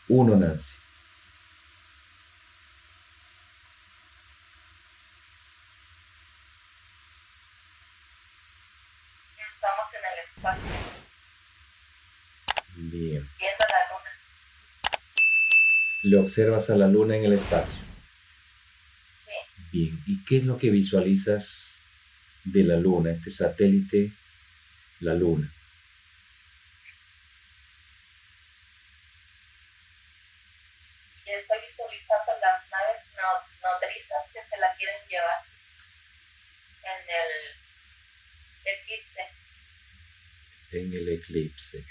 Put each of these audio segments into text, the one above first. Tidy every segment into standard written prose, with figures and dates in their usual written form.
Uno, Nancy. Estamos en el espacio, Bien. viendo la luna. Le observas a la luna en el espacio. Sí, Bien. ¿Y qué es lo que visualizas de la luna, este satélite, la luna? y estoy visualizando las naves nodrizas que se la quieren llevar en el eclipse. En el eclipse.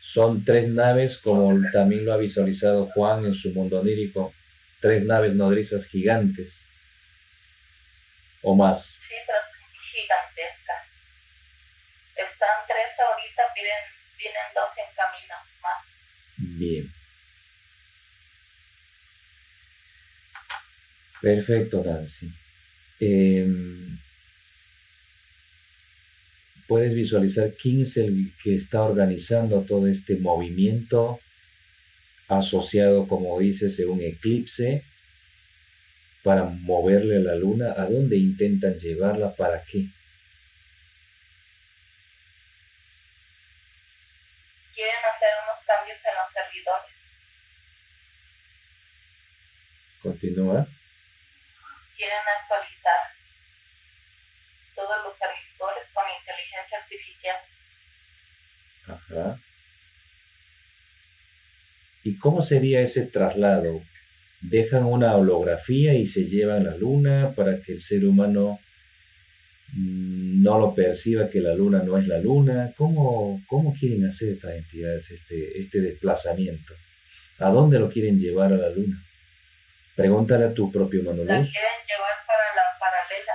Son tres naves, como también lo ha visualizado Juan en su mundo onírico, tres naves nodrizas gigantes o más. Sí, pero son gigantescas. Están tres ahorita, vienen dos en camino más. Bien. Perfecto, Nancy. Puedes visualizar quién es el que está organizando todo este movimiento asociado, como dices, a un eclipse para moverle a la luna. ¿A dónde intentan llevarla? ¿Para qué? Quieren hacer unos cambios en los servidores. Continúa. Quieren actualizar todos los servidores con inteligencia artificial. Ajá. ¿Y cómo sería ese traslado? ¿Dejan una holografía y se llevan la luna para que el ser humano no lo perciba, que la luna no es la luna? ¿Cómo quieren hacer estas entidades este desplazamiento? ¿A dónde lo quieren llevar a la luna? Pregúntale a tu propio La Manoluz. quieren llevar para la paralela.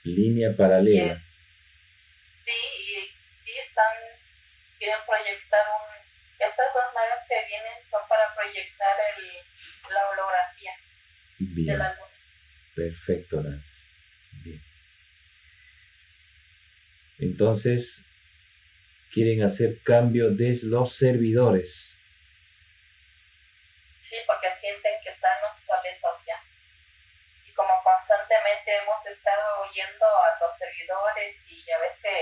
Línea Y paralela. sí, sí quieren proyectar estas dos naves que vienen son para proyectar la holografía de Bien, la luna. perfecto, Nancy. Bien. Entonces, quieren hacer cambio de los servidores. Sí, porque sienten que están obsoletos ya. Y como constantemente hemos estado oyendo a los servidores y ya ves que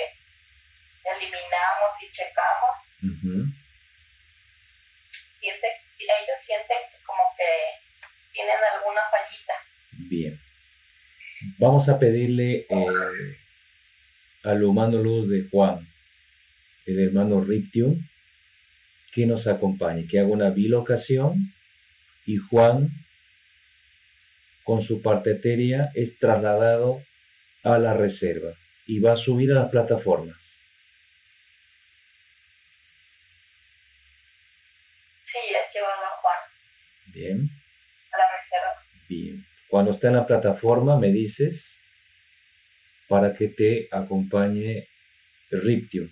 eliminamos y checamos, Ujú. ellos sienten que como que tienen alguna fallita. Bien. Vamos a pedirle al humano luz de Juan, el hermano Riptium, que nos acompañe, que haga una bilocación, y Juan, con su parte etérea, es trasladado a la reserva y va a subir a las plataformas. Sí, es llevado a Juan Bien, a la reserva. bien. Cuando está en la plataforma me dices para que te acompañe Riptium.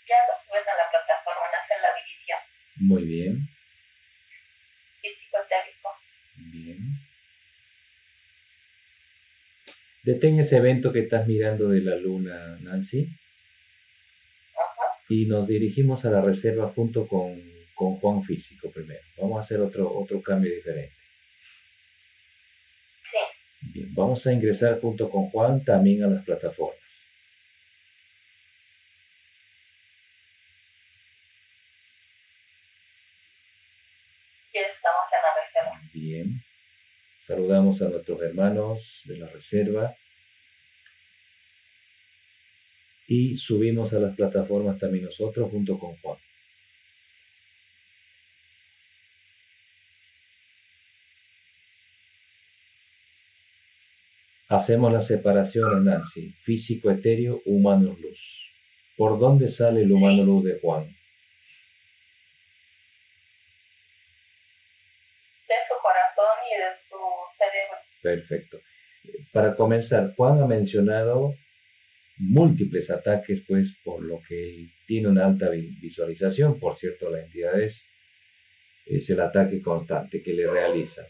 Ya lo suben a la plataforma, hacen la división. Muy bien, Físico-teórico. bien. Detén ese evento que estás mirando de la luna, Nancy, y nos dirigimos a la reserva junto con Juan Físico primero. Vamos a hacer otro cambio diferente. Sí. Bien, vamos a ingresar junto con Juan también a las plataformas. Ya estamos en la reserva. Bien, saludamos a nuestros hermanos de la reserva y subimos a las plataformas también nosotros junto con Juan. Hacemos la separación, Nancy, físico etéreo, humano luz. ¿Por dónde sale el humano luz de Juan? De su corazón y de su cerebro. Perfecto. Para comenzar, Juan ha mencionado múltiples ataques, pues por lo que tiene una alta visualización. Por cierto, la entidad es el ataque constante que le realiza.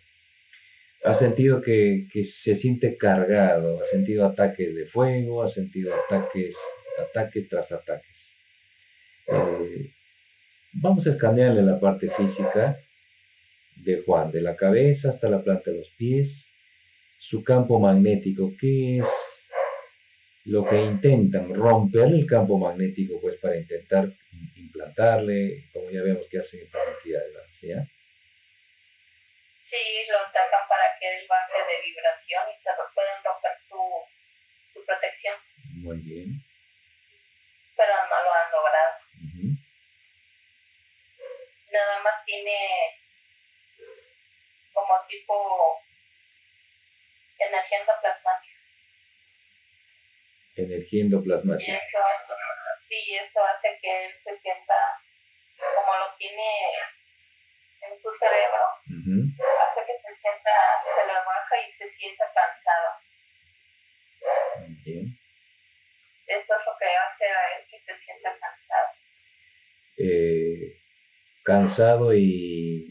Ha sentido que se siente cargado, ha sentido ataques de fuego, ha sentido ataques tras ataques. Eh, Vamos a escanearle la parte física de Juan, de la cabeza hasta la planta de los pies, su campo magnético, ¿qué es lo que intentan? Romper el campo magnético, pues para intentar implantarle, como ya vemos que hacen estas entidades, ¿sí? Sí, lo atacan para que él baje de vibración y se pueden romper su protección, Muy bien. pero no lo han logrado. Ujú. Nada más tiene como tipo energía endoplasmática. Energía Y endoplasmática. eso hace que él se sienta, como lo tiene en su cerebro, Ujú. hace que se le baja y se sienta cansado. Bien. Eso es lo que hace a él que se sienta cansado. Cansado y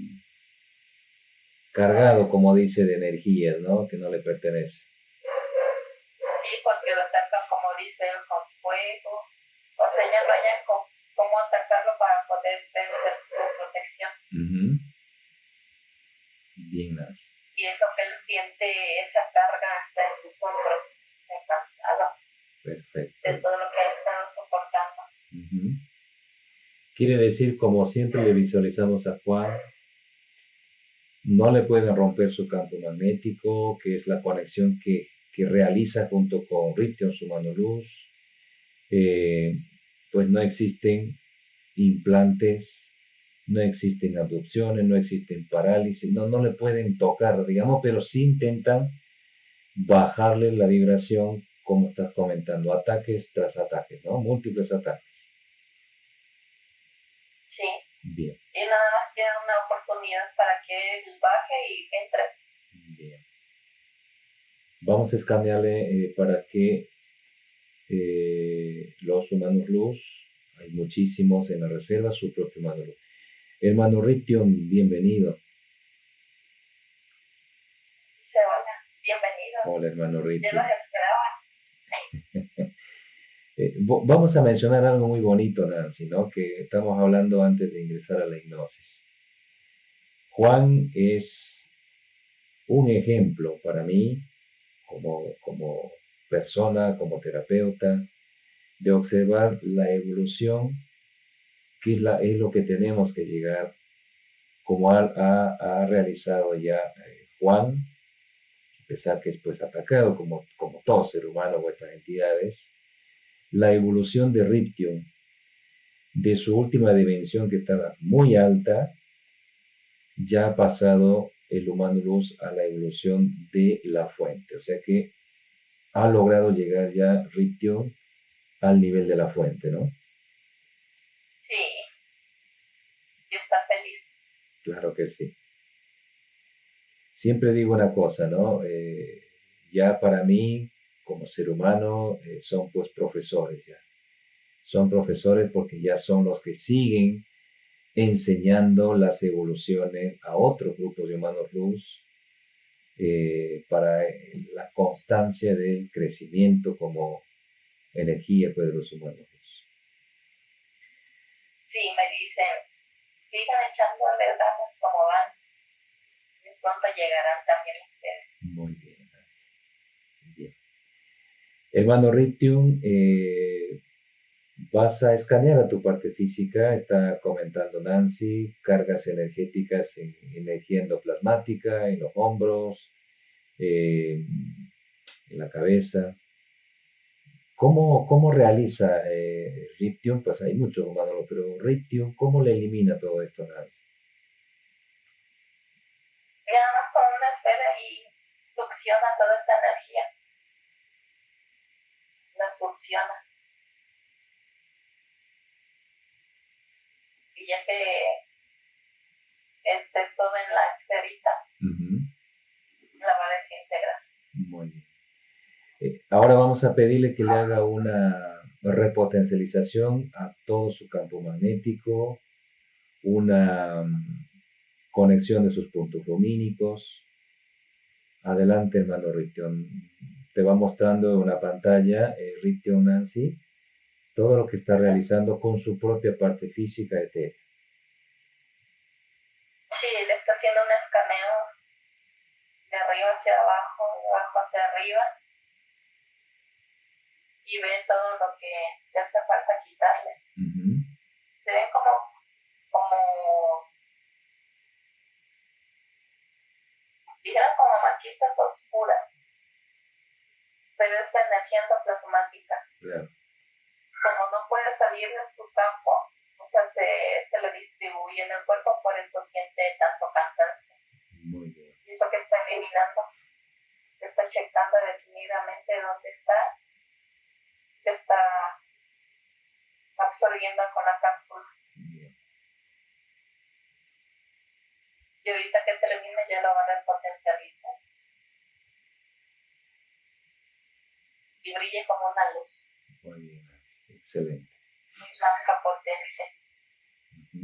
cargado, como dice, de energías, ¿no? Que no le pertenece. Sí, porque lo atacan, como dice él, con fuego. O sea, ya no hayan cómo atacarlo para poder vencer su protección. Ujú. Bien, Nancy. Y es lo que él siente, esa carga hasta en sus hombros, de cansado, de Perfecto. todo lo que ha estado soportando. Ujú. Quiere decir, como siempre le visualizamos a Juan, no le pueden romper su campo magnético, que es la conexión que realiza junto con Ription, su mano luz. Pues no existen implantes, no existen abducciones, no existen parálisis, no le pueden tocar, digamos, pero sí intentan bajarle la vibración, como estás comentando, ataques tras ataques, ¿no? Múltiples ataques. Sí. Bien, Y nada más tienen una oportunidad para que él baje y entre. bien. Vamos a escanearle para que los humanos luz, hay muchísimos en la reserva, su propio humano luz. Hermano Ription, bienvenido. Dice, hola, bienvenido. Hola, hermano Yo Ription. los esperaba. Vamos a mencionar algo muy bonito, Nancy, ¿no? Que estamos hablando antes de ingresar a la hipnosis. Juan es un ejemplo para mí como persona, como terapeuta, de observar la evolución, que es lo que tenemos que llegar, como ha realizado ya Juan, a pesar que es pues atacado como todo ser humano o estas entidades, la evolución de Ription, de su última dimensión que estaba muy alta, ya ha pasado el humano luz a la evolución de la fuente. O sea que ha logrado llegar ya Ription al nivel de la fuente, ¿no? Sí, y está feliz. Claro que sí. Siempre digo una cosa, ¿no? Ya para mí, como ser humano, son pues profesores ya. Son profesores porque ya son los que siguen enseñando las evoluciones a otros grupos de humanos luz para la constancia del crecimiento como energía pues, de los humanos luz. Sí, me dicen, sigan echándole ganas como van. De pronto llegarán también ustedes. Muy bien. Bien. Hermano Ription, vas a escanear a tu parte física, está comentando Nancy, cargas energéticas en energía endoplasmática, en los hombros, en la cabeza. ¿Cómo realiza Ription? Pues hay muchos humanos, pero Ription, ¿cómo le elimina todo esto, Nancy? Y nada más con una esfera y succiona toda esta energía. La succiona. Y ya que esté todo en la esferita, la va a desintegrar. Muy bien. Ahora vamos a pedirle que le haga una repotencialización a todo su campo magnético, una conexión de sus puntos lumínicos, Adelante, hermano Rition. Te va mostrando en una pantalla, Rition Nancy, todo lo que está realizando con su propia parte física etérea. Sí, le está haciendo un escaneo de arriba hacia abajo, de abajo hacia arriba, y ve todo lo que le hace falta quitarle. Ujú. Se ven dijeron como machistas oscuras, pero es la energía endoplasmática. Claro. Como no puede salir de su campo, o sea, se le distribuye en el cuerpo, por eso siente tanto cansancio. Muy bien. Y es lo que está eliminando, está checando detenidamente dónde está, que está absorbiendo con la cápsula. Bien. Y ahorita que termine ya lo va a repotencializar. Y brille como una luz. Muy bien. Excelente. Blanca potente. Ujú.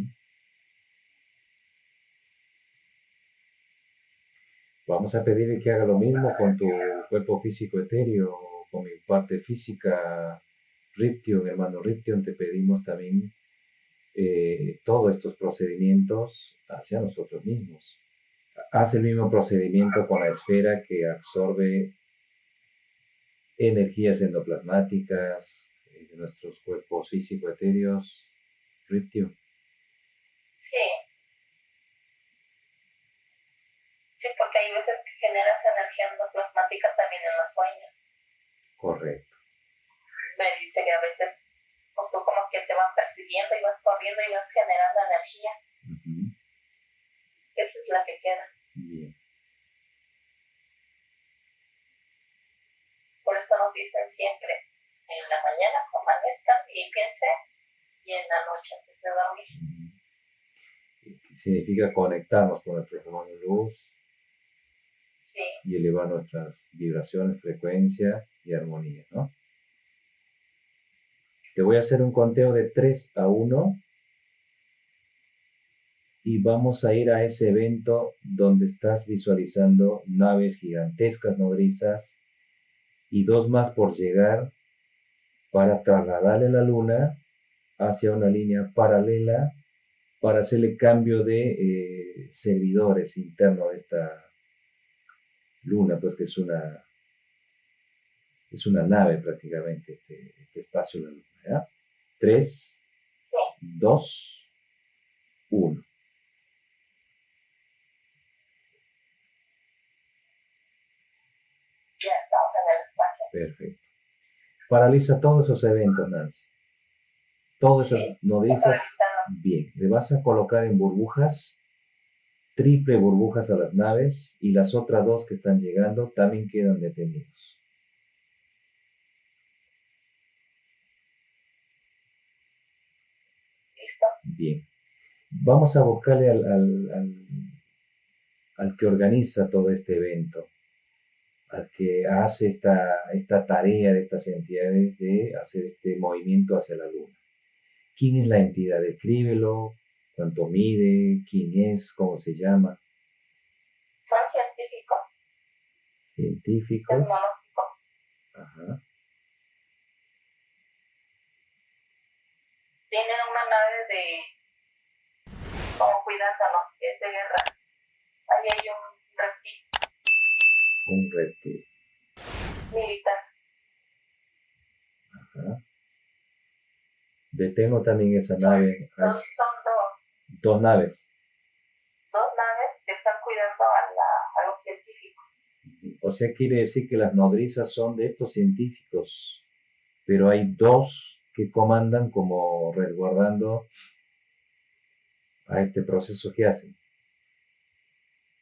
Vamos a pedirle que haga lo mismo con tu cuerpo físico etéreo, con mi parte física. Ription, hermano Ription, te pedimos también todos estos procedimientos hacia nosotros mismos. Haz el mismo procedimiento con la esfera que absorbe energías endoplasmáticas de nuestros cuerpos físico-etéreos. Ription. Sí. Sí, porque hay veces que generas energía endoplasmática también en los sueños. Correcto. Me dice que a veces pues tú como que te van persiguiendo y vas corriendo y vas generando energía. Ujú. Esa es la que queda. Bien. Por eso nos dicen siempre, en la mañana amanezcan, límpiense, y en la noche antes de dormir. Significa conectarnos con nuestro hermano de luz Sí. y elevar nuestras vibraciones, frecuencia y armonía, ¿no? Te voy a hacer un conteo de 3 a 1 y vamos a ir a ese evento donde estás visualizando naves gigantescas nodrizas y 2 más por llegar para trasladarle la luna hacia una línea paralela para hacerle cambio de servidores internos de esta luna, pues que es una nave prácticamente, este espacio de la luna, ¿ya? 3, 2, 1. Ya estamos en el espacio. Perfecto. Paraliza todos esos eventos, Nancy. Todas esas nodrizas, bien. Le vas a colocar en burbujas, triple burbujas a las naves y las otras 2 que están llegando también quedan detenidos. Listo. Bien. Vamos a buscarle al que organiza todo este evento, al que hace esta tarea de estas entidades de hacer este movimiento hacia la luna. ¿Quién es la entidad? Descríbelo, cuánto mide, quién es, cómo se llama. Son científicos. Científicos. Tecnológicos. Ajá. Tienen una nave como cuidándonos, que es de guerra. Ahí hay un reptil. Un reptil. Militar. Ajá. Detengo también esa nave. Son 2 naves. 2 naves que están cuidando a los científicos. O sea, quiere decir que las nodrizas son de estos científicos, pero hay 2 que comandan como resguardando a este proceso que hacen.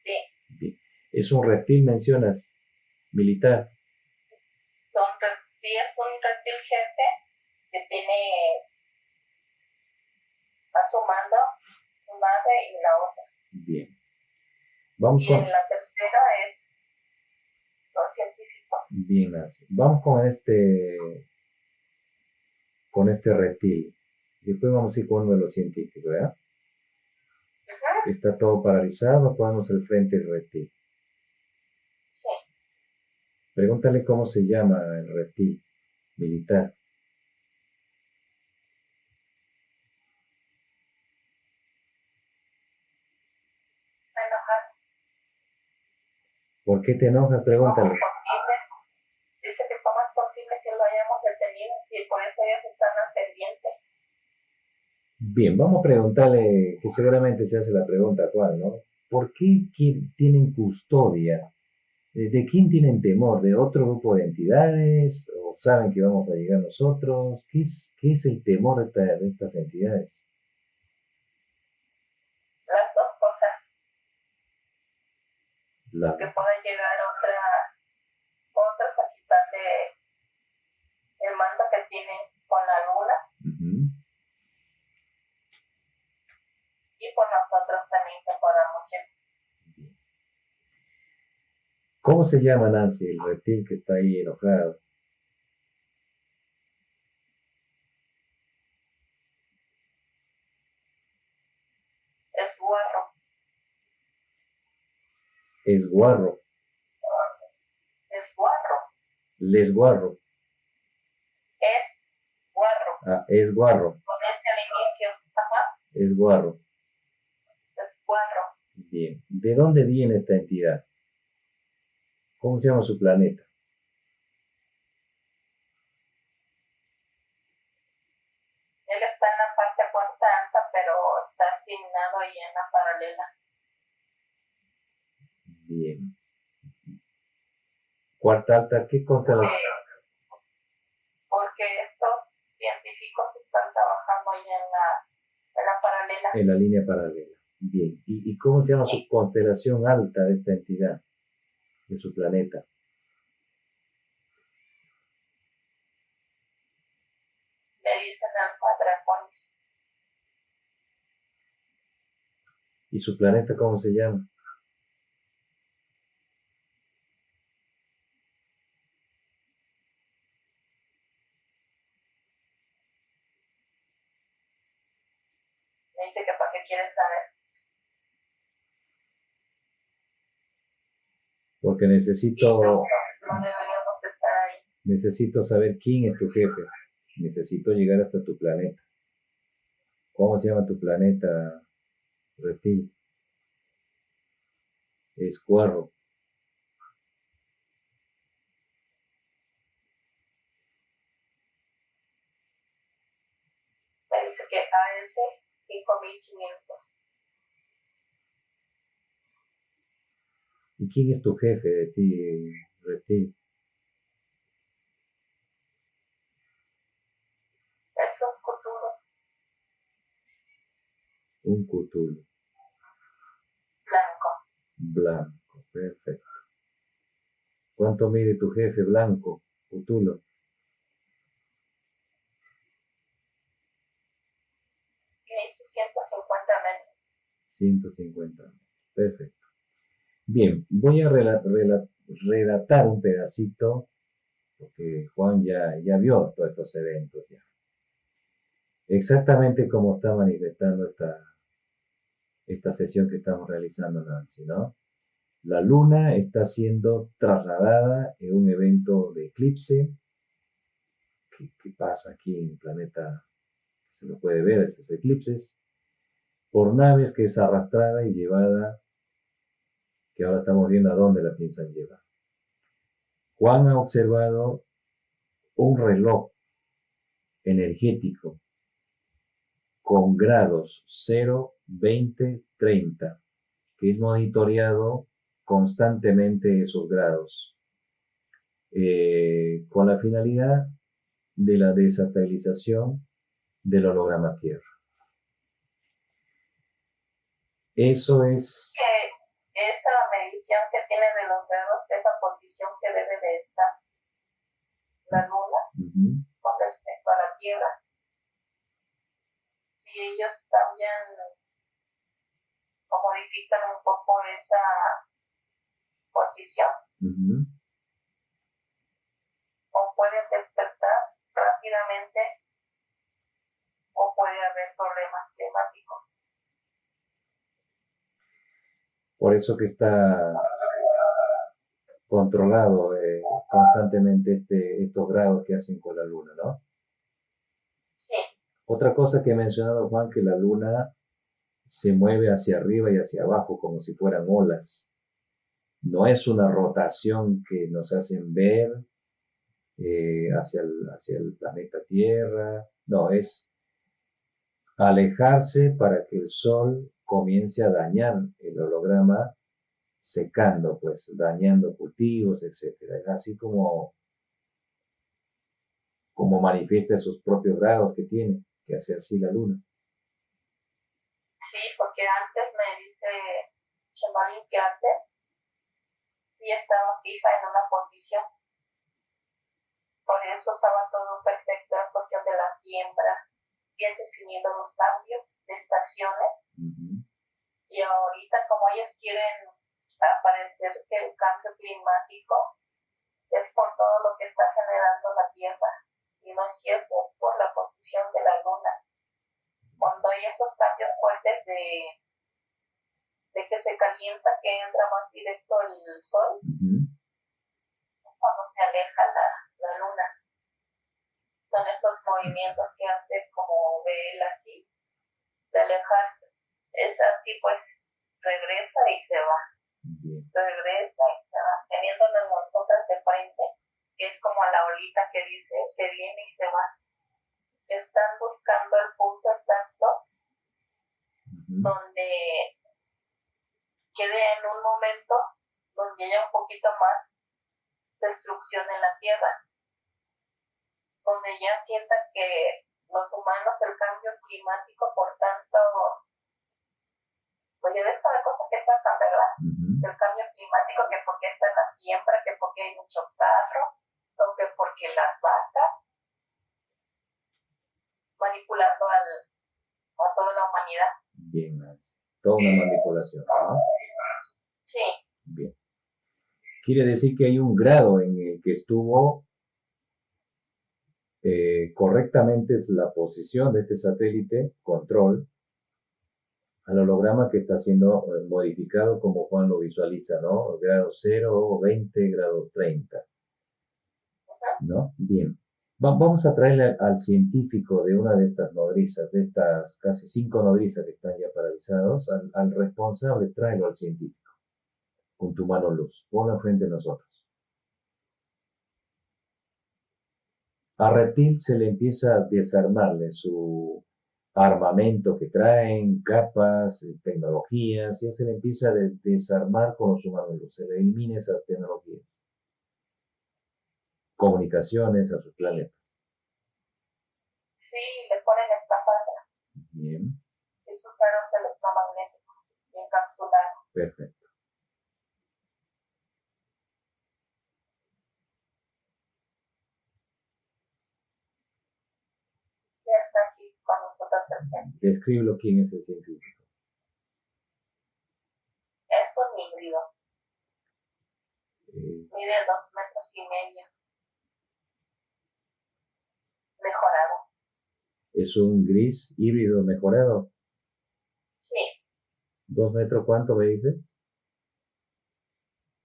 Sí. Bien. Es un reptil, mencionas, militar. Sí, es un reptil jefe que tiene a su mando una nave y la otra. Bien. Vamos y con... en la tercera son científicos. Bien, Nancy. Vamos con este reptil. Después vamos a ir con uno de los científicos, ¿verdad? Uh-huh. Está todo paralizado, podemos al frente del reptil. Sí. Pregúntale cómo se llama el reptil militar. Enojar. ¿Por qué te enojas? ¿Cómo es Pregúntale. posible? Dice que cómo es posible que lo hayamos detenido si por eso ellos están al pendiente. Bien, vamos a preguntarle, que seguramente se hace la pregunta, Juan, ¿no? ¿Por qué tienen custodia? ¿De quién tienen temor? ¿De otro grupo de entidades? ¿O saben que vamos a llegar nosotros? ¿Qué es el temor de estas entidades? Las dos cosas, La, que puedan llegar otros a quitarle el mando que tienen con la luna Ujú. y por nosotros también que podamos llegar. ¿Cómo se llama, Nancy, el reptil que está ahí enojado? Es guarro, Esguarro, es guarro, lesguarro, es guarro, esguarro, con ese al inicio, ajá, esguarro. es guarro. Bien. ¿De dónde viene esta entidad? ¿Cómo se llama su planeta? Él está en la parte cuarta alta, pero está asignado ahí en la paralela. Bien. Cuarta alta, ¿qué constelación? Porque estos científicos están trabajando ahí en la paralela. En la línea paralela. Bien. ¿Y cómo se llama su Sí, constelación alta de esta entidad, de su planeta? le dicen Alfa Draconis. ¿Y su planeta cómo se llama? Me dice que para qué quieren saber. Porque Y no, necesito, no deberíamos estar ahí. necesito saber quién es tu jefe. Necesito llegar hasta tu planeta. ¿Cómo se llama tu planeta, reptil? Escuarro. Me dice que AS 5500. ¿Y quién es tu jefe de ti, reptil? Es un futuro Un Cthulhu. blanco. Blanco. Perfecto. ¿Cuánto mide tu jefe blanco, Cthulhu? Y me dice 150 metros. 150 metros. Perfecto. Bien, voy a relatar un pedacito, porque Juan ya vio todos estos eventos ya. Exactamente como está manifestando esta sesión que estamos realizando, Nancy, ¿no? La luna está siendo trasladada en un evento de eclipse que pasa aquí en el planeta, se lo puede ver, esos eclipses, por naves que es arrastrada y llevada, que ahora estamos viendo a dónde la piensan llevar. Juan ha observado un reloj energético con grados 0, 20, 30, que es monitoreado constantemente esos grados, con la finalidad de la desestabilización del holograma Tierra. Eso es, Que esa medición que tiene de los dedos es la posición que debe de estar la luna con respecto a la Tierra. Si ellos cambian o modifican un poco esa posición, o pueden despertar rápidamente o puede haber problemas climáticos. por eso que está controlado constantemente estos grados que hacen con la luna, ¿no? Sí, Otra cosa que ha mencionado Juan, que la luna se mueve hacia arriba y hacia abajo como si fueran olas. No es una rotación que nos hacen ver hacia el planeta Tierra, no, es alejarse para que el Sol comience a dañar el holograma, secando, pues, dañando cultivos, etcétera. Es así como manifiesta sus propios grados que tiene, que hace así la luna. sí, porque antes me dice Chemalín que antes sí estaba fija en una posición, por eso estaba todo perfecto en cuestión de las siembras, bien definidos los cambios de estaciones, y ahorita como ellos quieren aparecer que el cambio climático es por todo lo que está generando la Tierra, y no es cierto, es por la posición de la Luna. Cuando hay esos cambios fuertes de que se calienta, que entra más directo el Sol, cuando se aleja la Luna. Son estos movimientos que hace como ve él así, de alejarse. Es así, pues regresa y se va. Regresa y se va, teniéndonos nosotras de frente, que es como la olita que dice que viene y se va. Están buscando el punto exacto donde quede en un momento donde haya un poquito más destrucción en la tierra, donde ya sientan que los humanos, el cambio climático, por tanto, pues ya ves cada cosa que sacan, ¿verdad? El cambio climático, que porque está en la siembra, que porque hay mucho carro, o que porque las vacas, manipulando a toda la humanidad. Bien, toda una manipulación, ¿no? Sí. Bien. Quiere decir que hay un grado en el que estuvo correctamente la posición de este satélite, control, al holograma que está siendo modificado como Juan lo visualiza, ¿no? Grado 0, 20, grado 30. ¿No? Bien. Vamos a traerle al científico de una de estas nodrizas, de estas casi 5 nodrizas que están ya paralizados, al responsable, tráelo al científico, con tu mano luz, ponlo frente a nosotros. A Reptil se le empieza a desarmarle su armamento que traen, capas, tecnologías, ya se le empieza a desarmar con los humanos luz, se le elimina esas tecnologías, comunicaciones a sus planetas. Sí, le ponen escafandra. Bien. Esos aros electromagnéticos y encapsulados. Perfecto. Ya está aquí con nosotros el científico. Descríbelo quién es el científico. Es un híbrido. Mide 2,5 metros. Mejorado. ¿Es un gris híbrido mejorado? Sí. ¿2 metros cuánto me dices?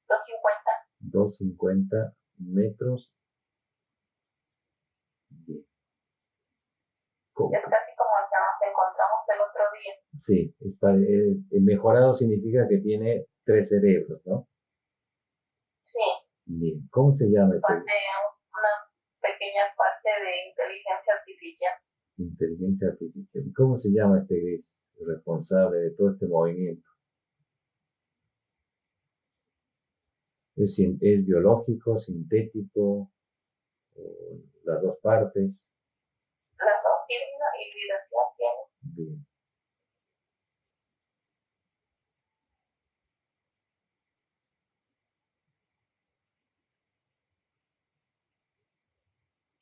2,50. 2,50 metros. Bien. Es casi como el que nos encontramos el otro día. Sí, mejorado significa que tiene 3 cerebros, ¿no? Sí. Bien. ¿Cómo se llama este? Tenemos una pequeña parte de inteligencia artificial. Inteligencia artificial. ¿Cómo se llama este gris responsable de todo este movimiento? ¿Es biológico, sintético, las dos partes? Las dos hibridación tiene. Bien.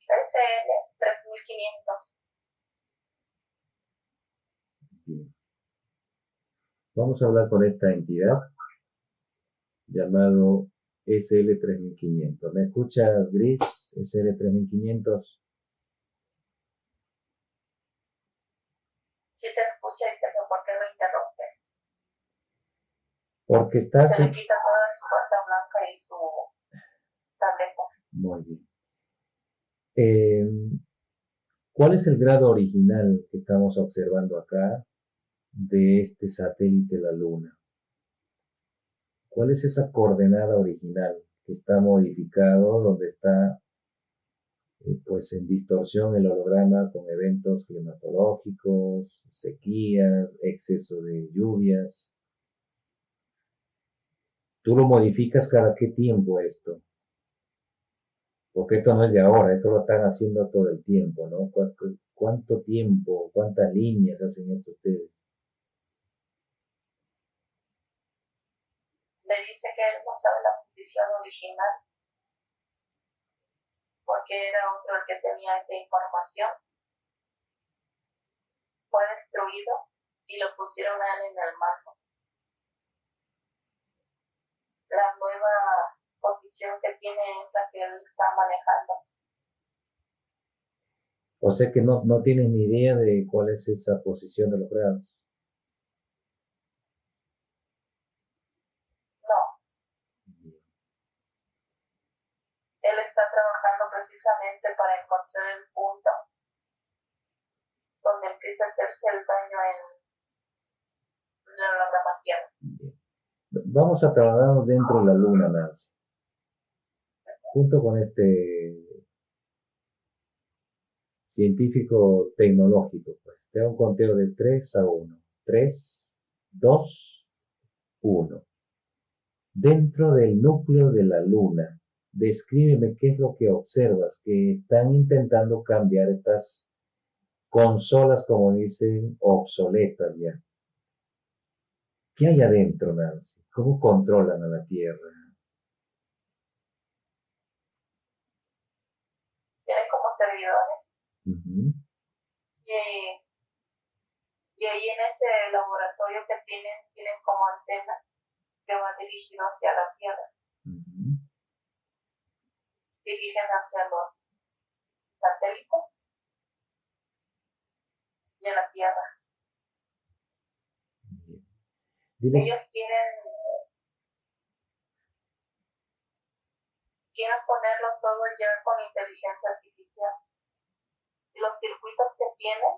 SL 3500. Bien. Vamos a hablar con esta entidad llamado SL3500. ¿Me escuchas, Gris? SL3500. Si te escucha, dice que ¿por qué me interrumpes? Porque estás... Se le quita toda su bata blanca y su tableta. Eh, ¿Cuál es el grado original que estamos observando acá de este satélite, la Luna? ¿Cuál es esa coordenada original que está modificado, donde está pues en distorsión el holograma con eventos climatológicos, sequías, exceso de lluvias? ¿Tú lo modificas cada qué tiempo esto? Porque esto no es de ahora, esto lo están haciendo todo el tiempo, ¿no? ¿Cuánto tiempo, cuántas líneas hacen esto ustedes? Le dice que él no sabe la posición original porque era otro el que tenía esa información. Fue destruido y lo pusieron a él en el mando. La nueva posición que tiene es la que él está manejando. O sea que no tienes ni idea de cuál es esa posición de los grados. No, él está trabajando precisamente para encontrar el punto donde empieza a hacerse el daño en la holograma Tierra. Vamos a trasladarnos dentro de la Luna, Nancy, junto con este científico tecnológico, pues. Te hago un conteo de 3 a 1. 3, 2, 1. Dentro del núcleo de la Luna, descríbeme qué es lo que observas, que están intentando cambiar estas consolas, como dicen, obsoletas ya. ¿Qué hay adentro, Nancy? ¿Cómo controlan a la Tierra? Tienen como servidores Ujú, y, y ahí en ese laboratorio que tienen como antenas que van dirigidos hacia la Tierra, ujú. dirigen hacia los satélites y a la Tierra. Dile, Ellos quieren ponerlo todo ya con inteligencia artificial. Y los circuitos que tienen,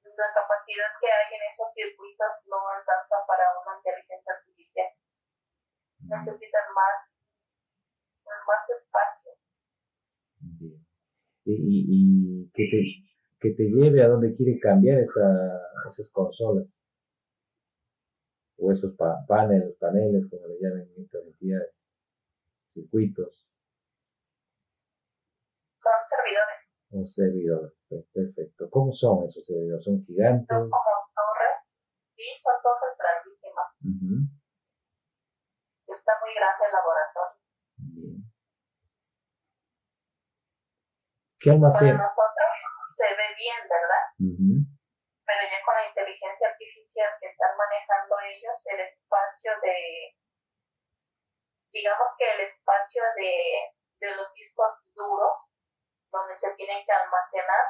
la capacidad que hay en esos circuitos no alcanza para una inteligencia artificial. Necesitan más espacio. bien. Y que te lleve a donde quiere cambiar esas consolas o esos paneles, como le llaman estas entidades, circuitos Son servidores, o servidores. Pues, perfecto. ¿Cómo son esos servidores? ¿Son gigantes? son como torres, y son torres grandísimas. Ujú, Está muy grande el laboratorio. bien. ¿Qué Para almacén? nosotros se ve bien, ¿verdad? Ujú, Pero ya con la inteligencia artificial que están manejando ellos, el espacio digamos que el espacio de los discos duros, donde se tienen que almacenar,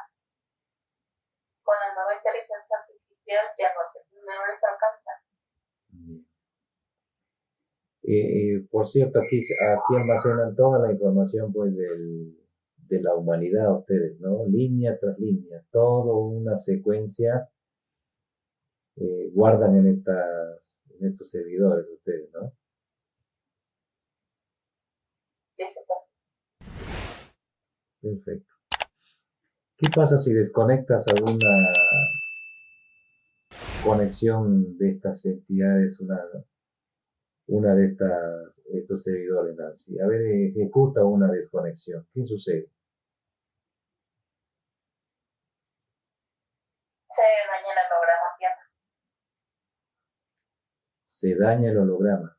con la nueva inteligencia artificial ya no les alcanza. bien. Por cierto, aquí almacenan toda la información pues de la humanidad ustedes, ¿no? Línea tras línea, todo una secuencia guardan en estos servidores ustedes, ¿no? Perfecto. ¿Qué pasa si desconectas alguna conexión de estas entidades, una de estos servidores, Nancy? A ver, ejecuta una desconexión. ¿Qué sucede? Se daña el holograma Tierra. Se daña el holograma.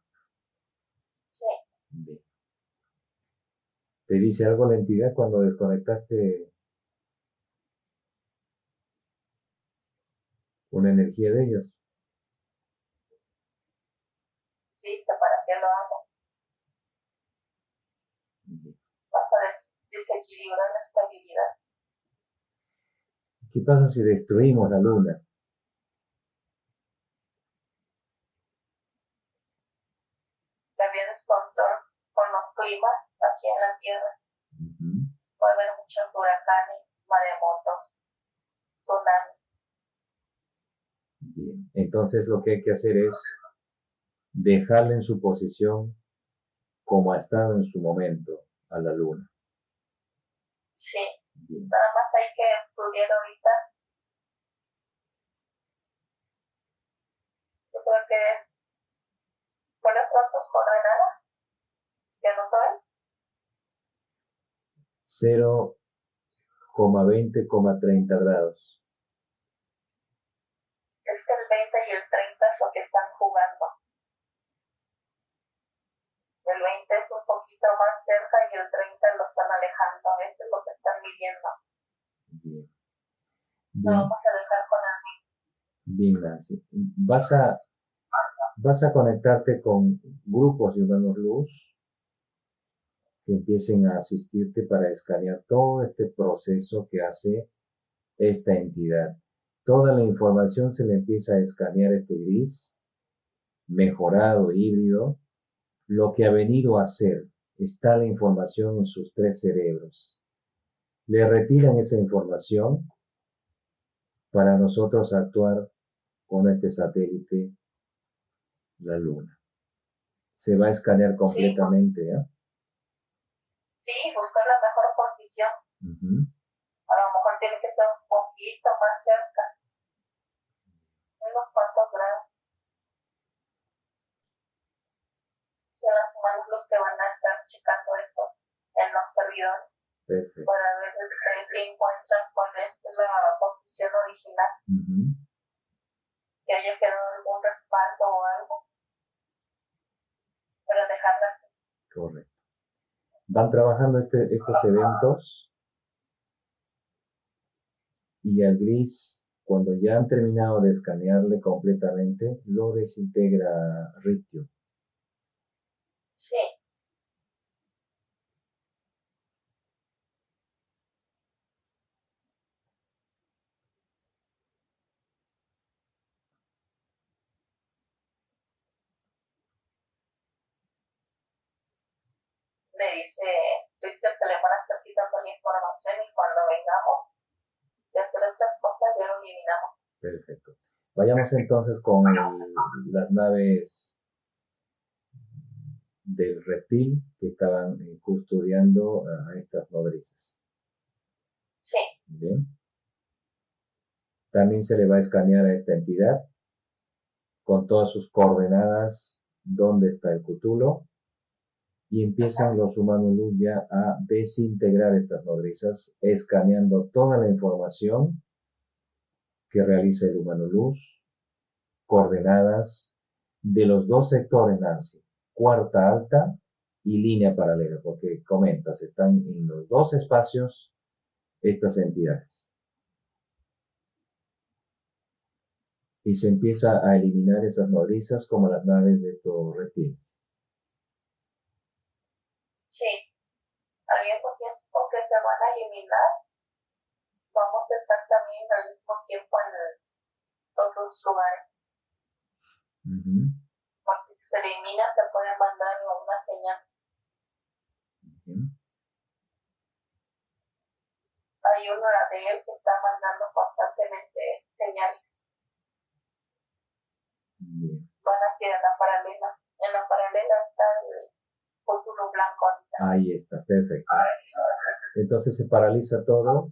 Sí. Bien. ¿Te dice algo la entidad cuando desconectaste una energía de ellos? Sí, que para qué lo hago. Bien. Vas a desequilibrar la estabilidad. ¿Qué pasa si destruimos la luna? Que había descontrol con los climas aquí en la Tierra. Ujú. huracanes, maremotos, tsunamis. Bien. Entonces lo que hay que hacer es dejarle en su posición como ha estado en su momento a la luna. Sí, Bien. nada más hay que estudiar ahorita. Yo creo que ¿cuáles son tus coordenadas? ¿Que no saben? 0,20,30 grados. Es que el 20 y el 30 es lo que están jugando. El 20 es un poquito más cerca y el 30 lo están alejando. Esto es lo que están midiendo. Bien. Lo Bien, vamos a dejar con el bien, Nancy. Vas a conectarte con grupos de humanos luz que empiecen a asistirte para escanear todo este proceso que hace esta entidad. Toda la información se le empieza a escanear este gris, mejorado, híbrido, lo que ha venido a hacer. Está la información en sus 3 cerebros. Le retiran esa información para nosotros actuar con este satélite, la Luna. Se va a escanear completamente, ¿eh? Sí, buscar la mejor posición. A lo mejor tiene que ser un poquito más cerca. Unos cuantos grados. Son las humanos los que van a estar checando esto en los servidores. Perfecto. Para ver si encuentran cuál es la posición original. Que haya quedado algún respaldo o algo. Para dejarla así. Correcto. Van trabajando estos eventos y al gris, cuando ya han terminado de escanearle completamente, lo desintegra Ritio. Sí. Me dice Víctor que le van a estar quitando la información y cuando vengamos de hacer otras cosas ya lo eliminamos. Perfecto. Vayamos entonces con las naves del reptil que estaban custodiando a estas nodrizas. Sí. Bien. También se le va a escanear a esta entidad con todas sus coordenadas, dónde está el Cthulhu, y empiezan los humanos luz ya a desintegrar estas nodrizas, escaneando toda la información que realiza el humano luz, coordenadas de los 2 sectores, Nancy, cuarta alta y línea paralela, porque comentas, están en los 2 espacios estas entidades. Y se empieza a eliminar esas nodrizas como las naves de estos reptiles. Sí. Al mismo tiempo que se van a eliminar, vamos a estar también al mismo tiempo en otros lugares. Porque si se elimina, se puede mandar una señal. Hay uno de él que está mandando constantemente señales. Van hacia la paralela. En la paralela está el Cthulhu blanco. Ahí está, perfecto. Entonces se paraliza todo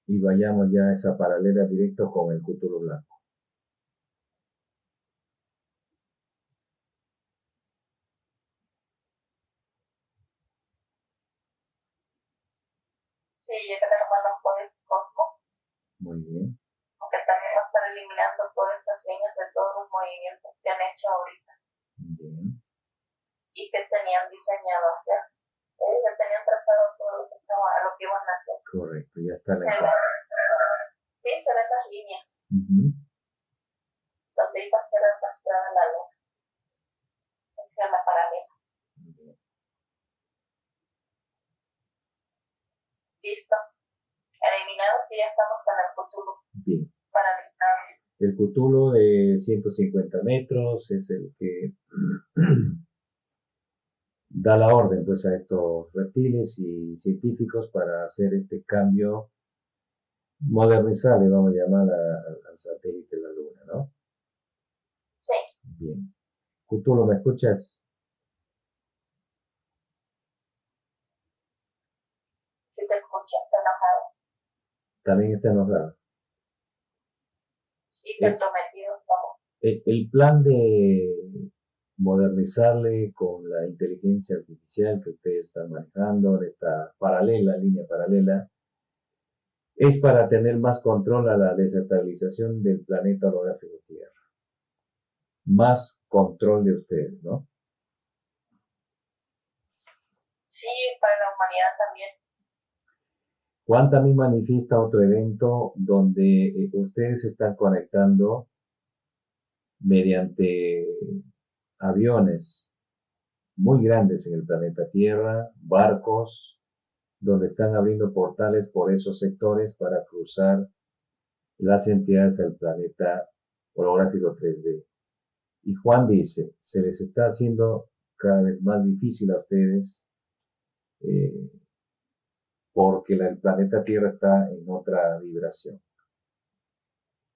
y vayamos ya a esa paralela directo con el Cthulhu blanco. Sí, llega el hermano Juez Cosmos. Muy bien. Aunque también va a estar eliminando todas esas líneas de todos los movimientos que han hecho ahorita. Bien. Y que tenían diseñado hacer. Ya tenían trazado todo lo que iban a hacer. Correcto, ya está la Sí, se ven las líneas. Donde iba a ser arrastrada la luna. Hacia la paralela. Bien. Listo. Eliminados y ya estamos con el Cthulhu. Bien. Paralizado. El Cthulhu de 150 metros es el que da la orden pues a estos reptiles y científicos para hacer este cambio, modernizarle, vamos a llamar al satélite de la Luna, ¿no? Sí, Bien. Cthulhu, ¿me escuchas? sí te escucho, está enojado. También está enojado. Sí, El, comprometidos estamos. el plan de modernizarle con la inteligencia artificial que ustedes están manejando en esta paralela, línea paralela, es para tener más control a la desestabilización del planeta holográfico Tierra. Más control de ustedes, ¿no? Sí, para la humanidad también. Juan también manifiesta otro evento donde ustedes se están conectando mediante aviones muy grandes en el planeta Tierra, barcos, donde están abriendo portales por esos sectores para cruzar las entidades al planeta holográfico 3D. Y Juan dice, se les está haciendo cada vez más difícil a ustedes eh, porque el planeta Tierra está en otra vibración.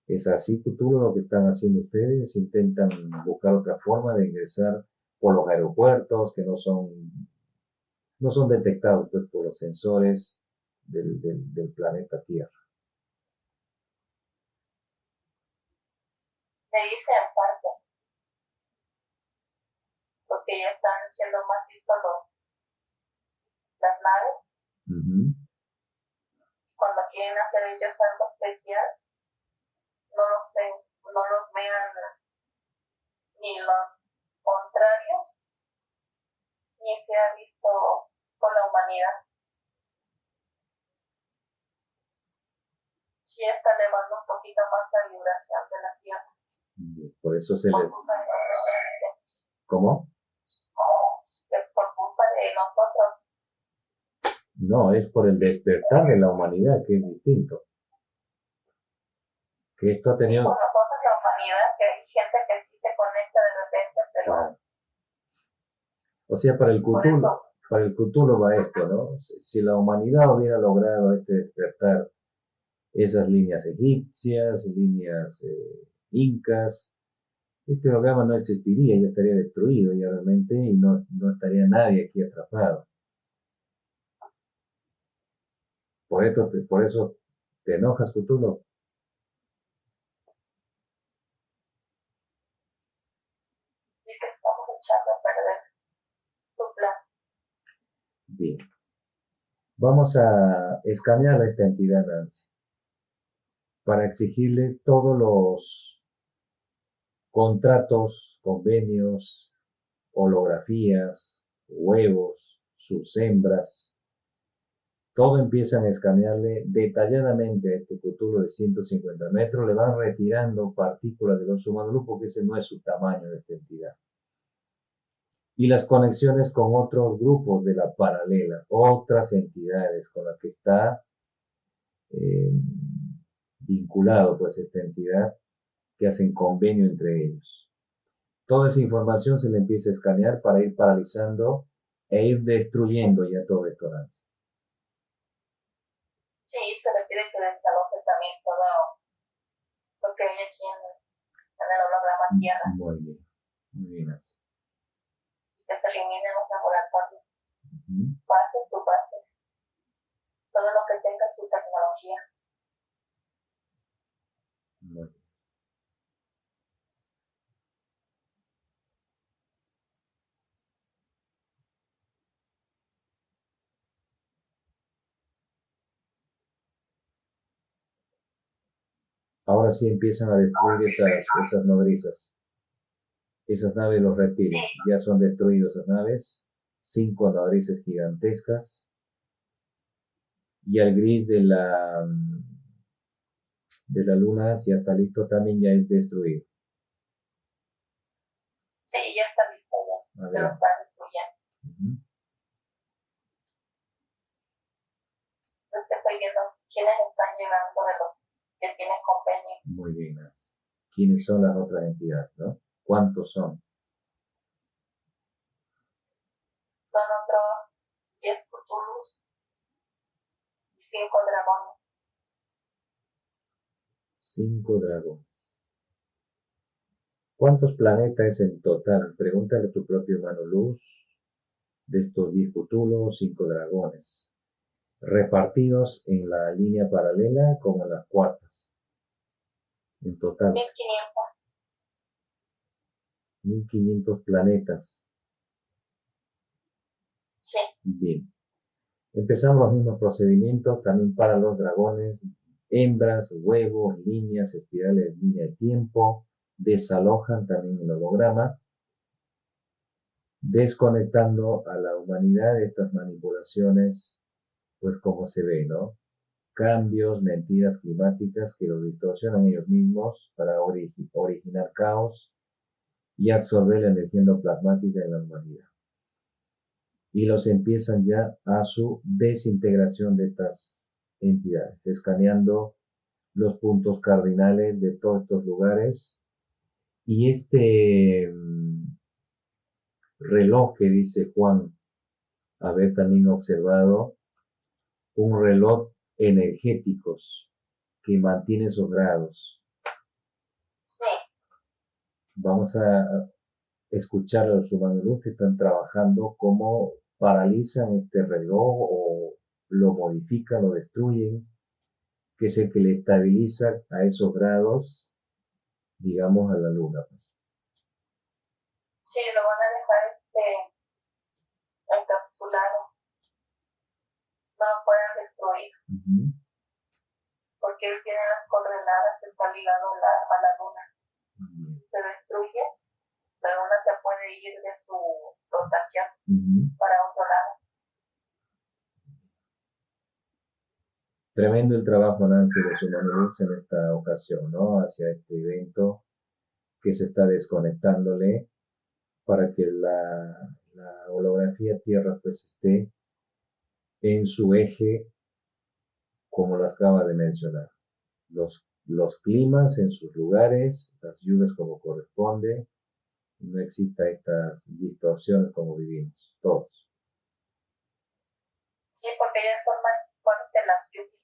¿Es así, Cthulhu, lo que están haciendo ustedes? ¿Intentan buscar otra forma de ingresar por los aeropuertos que no son detectados pues, por los sensores del planeta Tierra? Me dice en parte, porque ya están siendo más vistos las naves. Cuando quieren hacer ellos algo especial, no los vean ni los contrarios, ni se ha visto por la humanidad. Sí está elevando un poquito más la vibración de la Tierra. Por eso se les... ¿Cómo? Es por culpa de nosotros. No, es por el despertar de la humanidad, que es distinto. Que esto ha tenido... Sí, por nosotros la humanidad, que hay gente que sí se conecta de repente, pero... Claro. O sea, para el Cthulhu va esto, ¿no? Si la humanidad hubiera logrado este despertar, esas líneas egipcias, líneas incas, este programa no existiría, ya estaría destruido ya realmente y no estaría nadie aquí atrapado. Por eso te enojas, Cthulhu. Sí que estamos echando a perder su plan. Bien. Vamos a escanear a esta entidad, Nancy, para exigirle todos los contratos, convenios, holografías, huevos, sus hembras, todo empiezan a escanearle detalladamente a este Cthulhu de 150 metros, le van retirando partículas del oso humano porque ese no es su tamaño de esta entidad. Y las conexiones con otros grupos de la paralela, otras entidades con las que está vinculado pues esta entidad, que hacen convenio entre ellos. Toda esa información se le empieza a escanear para ir paralizando e ir destruyendo ya todo esto, Nancy. Sí, se le pide que desaloje también todo lo que hay aquí en el holograma Tierra. Muy bien, Nancy. Y que se eliminen los laboratorios. Base, su base. Todo lo que tenga su tecnología. Muy bien. Ahora sí empiezan a destruir esas nodrizas. Esas naves de los reptiles. Ya son destruidas esas naves. 5 nodrizas gigantescas. Y el gris de la luna, si está listo, también ya es destruido. Sí, ya está listo ya. Se lo están destruyendo. Es que estoy viendo quiénes están llegando de los que tienen convenio. Muy bien, Nancy. ¿Quiénes son las otras entidades, no? ¿Cuántos son? son otros 10 Cthulhus y 5 dragones. 5 dragones. ¿Cuántos planetas en total? Pregúntale a tu propio hermano Luz de estos 10 Cthulhus, 5 dragones, repartidos en la línea paralela como en las cuartas. En total, 1500. 1500 planetas. Sí. Bien. Empezamos los mismos procedimientos también para los dragones, hembras, huevos, líneas, espirales, línea de tiempo, desalojan también el holograma, desconectando a la humanidad de estas manipulaciones, pues como se ve, ¿no? Cambios, mentiras climáticas que los distorsionan ellos mismos para originar caos y absorber la energía endoplasmática en la humanidad. Y los empiezan ya a su desintegración de estas entidades, escaneando los puntos cardinales de todos estos lugares. Y este reloj que dice Juan haber también observado, un reloj energéticos que mantiene esos grados. Sí. Vamos a escuchar a los humanos luz que están trabajando cómo paralizan este reloj o lo modifican, lo destruyen, que es el que le estabiliza a esos grados, digamos, a la luna. Pues. Sí, lo van a dejar encapsulado. No lo pueden destruir. Porque él tiene las coordenadas que está ligado a la luna. Se destruye, la luna se puede ir de su rotación para otro lado. Tremendo el trabajo, Nancy, de los humanos en esta ocasión, ¿no? Hacia este evento que se está desconectándole para que la holografía Tierra pues esté en su eje, como lo acaba de mencionar. Los climas en sus lugares, las lluvias como corresponde, no exista estas distorsiones como vivimos, todos. Sí, porque ellas son más fuertes las lluvias,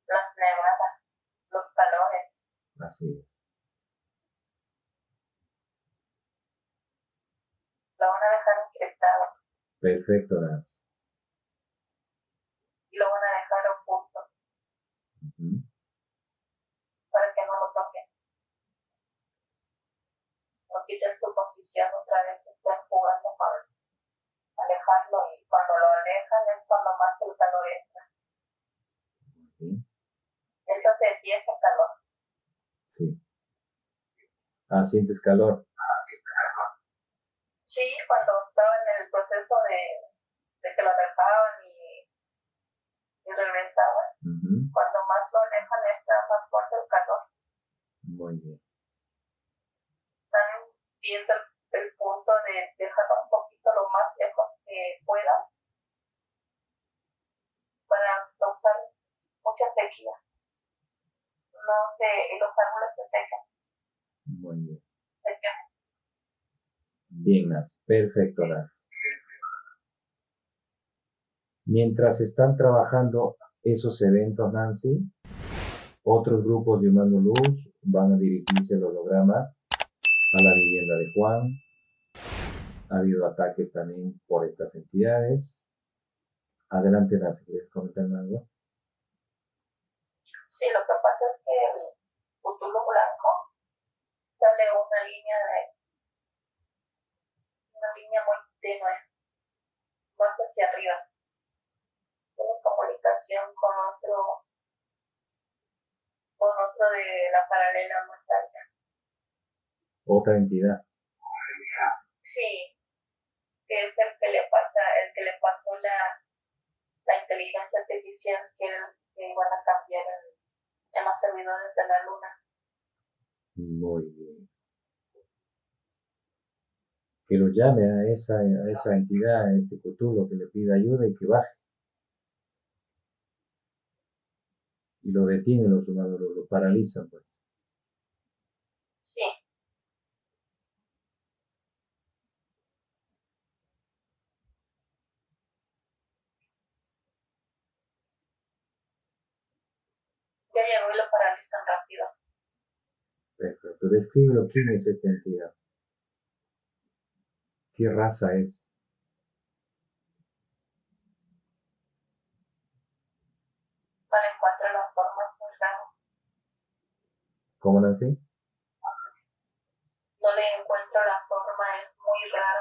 las nevadas, los calores. Así es. Lo van a dejar encriptado. Perfecto, Nancy. Y lo van a dejar oculto. Para que no lo toquen. No quiten su posición otra vez, estén jugando para alejarlo, y cuando lo alejan es cuando más el calor entra. Esto se empieza calor. Sí. Ah, ¿sientes calor? Sí, cuando estaba en el proceso de que lo alejaban y regresaban, cuando más lo alejan está más fuerte el calor. Muy bien. Están viendo el punto de dejarlo un poquito lo más lejos que puedan para causar mucha sequía. No sé, los árboles se secan. Muy bien. Secan. Bien, Nancy. Perfecto, Nancy. Mientras están trabajando esos eventos, Nancy, otros grupos de Humano Luz van a dirigirse el holograma a la vivienda de Juan. Ha habido ataques también por estas entidades. Adelante, Nancy, ¿quieres comentar algo? Sí, lo que pasa es que el Cthulhu blanco sale una línea muy tenue, más hacia arriba. Tiene comunicación con otro de la paralela más alta. Otra entidad. Sí, que es el que le pasó la inteligencia artificial que iban a cambiar en los servidores de la luna. Muy bien. Que lo llame a esa entidad, a este Cthulhu, que le pida ayuda y que baje. Y lo detienen los humanos, lo paralizan, pues. Sí. Ya llegó y lo paralizan rápido. Perfecto. Descríbelo. ¿Quién es esta entidad? ¿Qué raza es? No le encuentro la forma, es muy raro. ¿Cómo nací? No le encuentro la forma, es muy raro.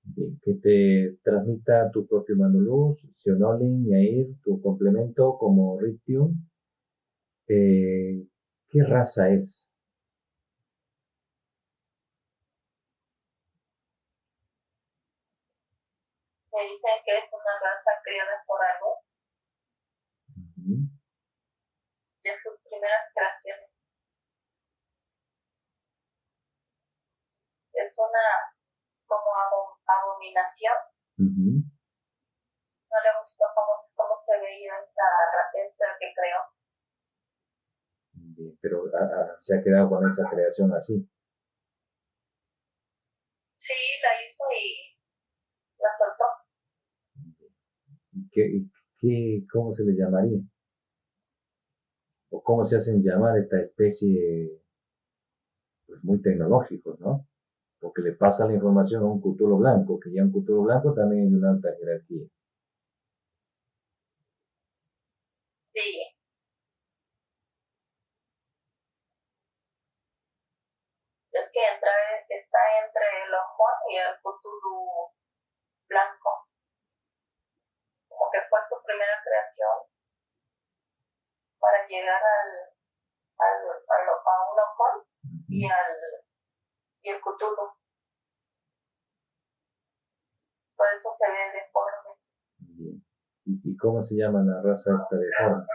Bien. Que te transmita tu propio Manuluz, Sionolin, Yair, tu complemento como Rictium. ¿Qué raza es? Me dicen que es una raza criada por Anu, Ujú. de sus primeras creaciones. Es una como abominación. Ujú. No le gustó cómo se veía esa que creó. Bien, pero se ha quedado con esa creación así. Sí, la hizo y la soltó. ¿Cómo se le llamaría? ¿O cómo se hacen llamar esta especie, pues muy tecnológicos, ¿no? Porque le pasa la información a un Cthulhu blanco, que ya un Cthulhu blanco también es de una alta jerarquía. Sí, es que está entre el ojón y el Cthulhu blanco. Como que fue su primera creación para llegar a un ojón y, Ujú. y el Cthulhu. Por eso se ve deforme. Bien. ¿Y cómo se llama la raza esta de forma?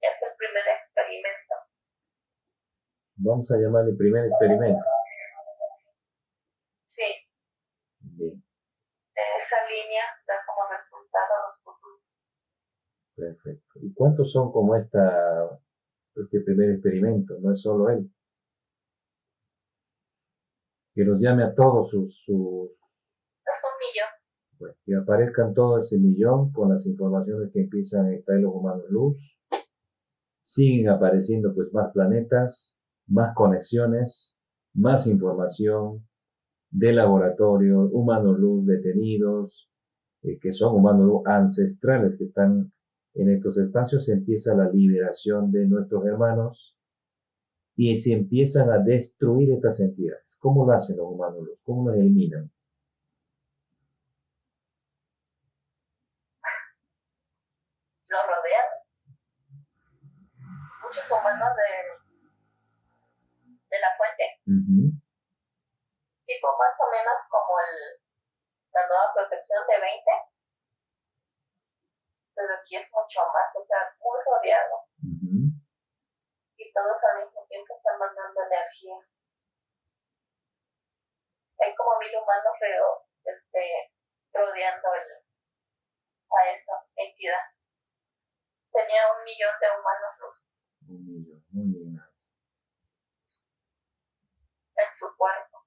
Es el primer experimento. Vamos a llamarle primer experimento. Sí, Bien, esa línea da como resultado a los Cthulhu. perfecto. ¿Y cuántos son como este primer experimento? No es solo él. Que los llame a todos Es un millón. pues, que aparezcan todo ese millón con las informaciones que empiezan a extraer los humanos luz. Siguen apareciendo pues más planetas, más conexiones, más información de laboratorios, humanos luz detenidos, que son humanos luz ancestrales que están en estos espacios. Se empieza la liberación de nuestros hermanos y se empiezan a destruir estas entidades. ¿Cómo lo hacen los humanos luz? ¿Cómo los eliminan? Lo rodean muchos humanos de la fuente. Ujú. Tipo más o menos como la nueva protección de 20, pero aquí es mucho más, o sea, muy rodeado. Ujú. Y todos al mismo tiempo están mandando energía. Hay como 1000 humanos rodeando a esa entidad. Tenía 1 millón de humanos luz Un millón, muy bien. en su cuerpo.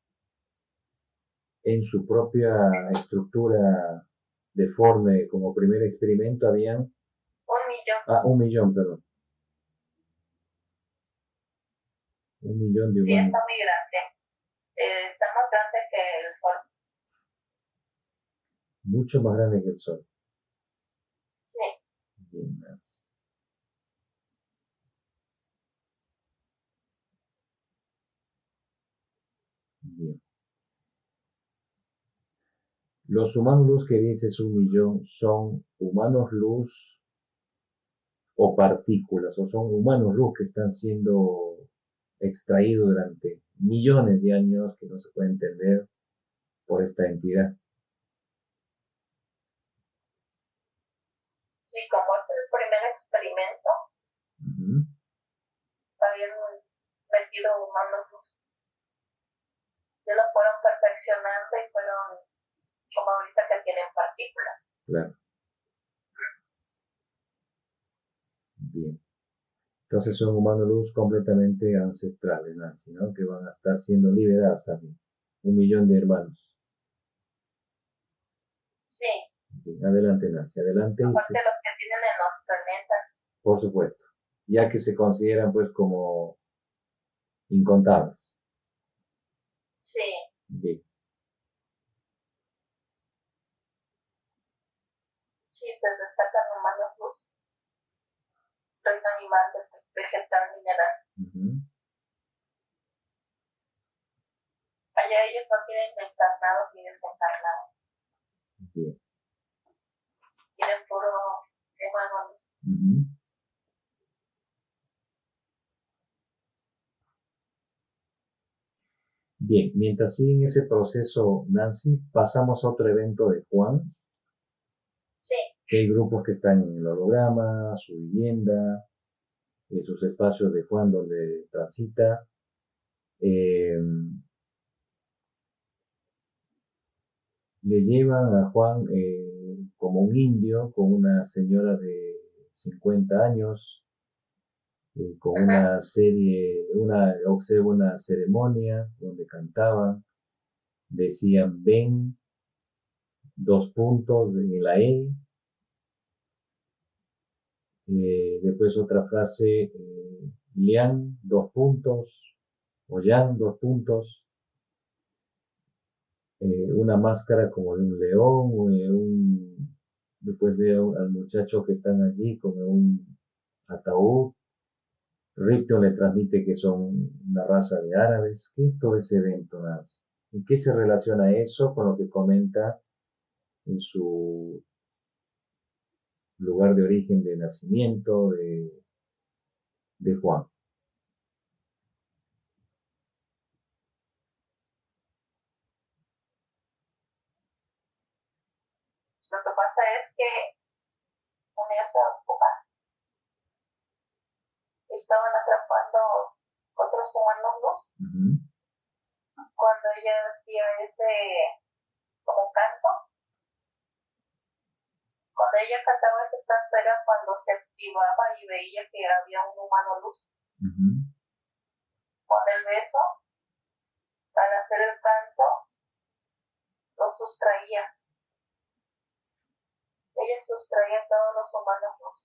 En su propia estructura deforme como primer experimento habían, 1 millón. 1 millón, perdón, 1 millón de Sí, está humanos, muy grande. Está más grande que el Sol. mucho más grande que el Sol. Sí, Bien, Nancy. Bien. Los humanos luz que dices 1 millón son humanos luz o partículas, o son humanos luz que están siendo extraídos durante millones de años que no se puede entender por esta entidad. sí, como es el primer experimento, Ujú. habían metido humanos luz. Ya lo fueron perfeccionando y fueron como ahorita que tienen partículas. Claro, bien. Entonces son humanos luz completamente ancestrales, Nancy, ¿no? Que van a estar siendo liberados también. 1 millón de hermanos. Sí, Bien, adelante, Nancy, adelante. aparte de los que tienen en los planetas. Por supuesto, ya que se consideran pues como incontables. Sí, Bien, sí, se destacan humanos luz, reino animal, vegetal, mineral. ujú, Allá ellos no tienen encarnados ni desencarnados, bien, tienen puro humano luz. ujú. Bien, mientras siguen ese proceso, Nancy, pasamos a otro evento de Juan, Sí, que hay grupos que están en el holograma, su vivienda, sus espacios de Juan donde transita. eh, Le llevan a Juan como un indio con una señora de 50 años, con ajá, observa una ceremonia donde cantaban, decían ven, 2 puntos en la E, después otra frase, Lian, 2 puntos, o Yang, 2 puntos, una máscara como de un león, después veo al muchacho que están allí como un ataúd. Ripton le transmite que son una raza de árabes. ¿Qué es todo ese evento, Nancy? ¿En qué se relaciona eso con lo que comenta en su lugar de origen de nacimiento de Juan? lo que pasa es que en esa época estaban atrapando otros humanos luz Ujú, cuando ella hacía ese como canto. Cuando ella cantaba ese canto era cuando se activaba y veía que había un humano luz. ujú. Con el beso, al hacer el canto, lo sustraía. Ella sustraía a todos los humanos luz.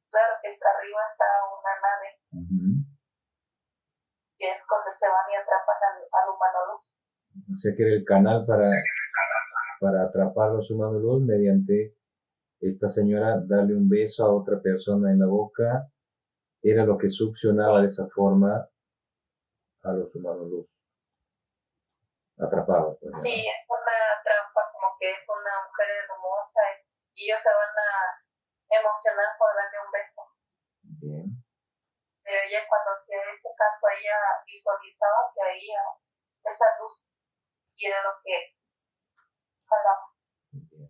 Claro que está arriba está una nave, Ujú. que es donde se van y atrapan al humano luz. O sea que era el canal para atrapar los humanos luz mediante esta señora darle un beso a otra persona en la boca, era lo que succionaba de Sí, esa forma a los humanos luz, atrapados, pues ya, sí, ¿no? es una trampa, como que es una mujer hermosa y ellos se van a emocionar por darle un beso. Bien, Pero ella cuando hacía ese canto, ella visualizaba que había esa luz y era lo que jalaba. bien.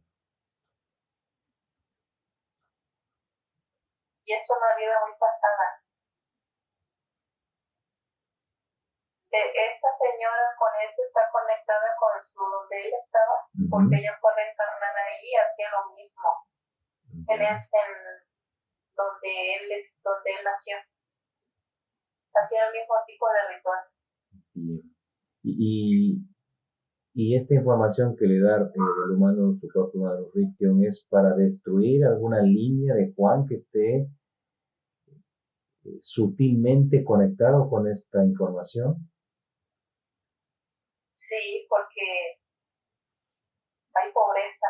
Y es una vida muy pasada. Esta señora con eso está conectada con su donde ella estaba, porque Ujú, ella fue reencarnada ahí y hacía lo mismo en ya, este donde él nació. Hacía el mismo tipo de ritual. bien. Y, y esta información que le da del humano, su propio humano Riction, es para destruir alguna línea de Juan que esté sutilmente conectado con esta información. Sí, porque hay pobreza,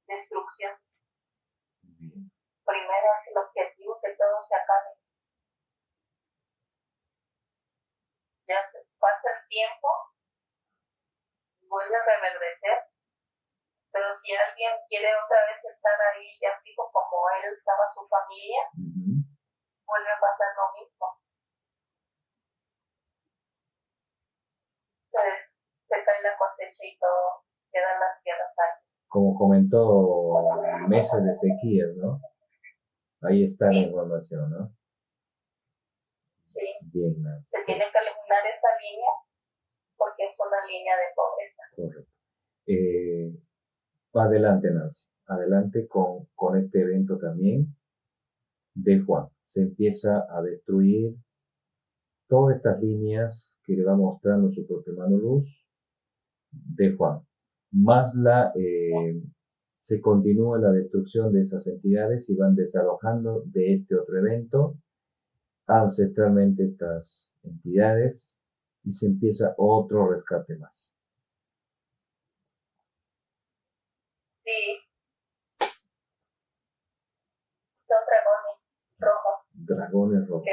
destrucción. Bien, Primero es el objetivo que todo se acabe. Ya pasa el tiempo, vuelve a reverdecer, pero si alguien quiere otra vez estar ahí ya fijo como él estaba su familia, ujú. vuelve a pasar lo mismo. Se, se cae la cosecha y todo, quedan las tierras ahí. Como comentó, meses de sequías, ¿no? Ahí está la Sí, información, ¿no? sí, Bien, Nancy, se tiene que eliminar esa línea porque es una línea de pobreza. correcto. Adelante, Nancy. Adelante con este evento también. de Juan. Se empieza a destruir todas estas líneas que le va mostrando su propia mano luz de Juan. Más se continúa la destrucción de esas entidades y van desalojando de este otro evento ancestralmente estas entidades y se empieza otro rescate más. Sí, son dragones rojos. Dragones rojos.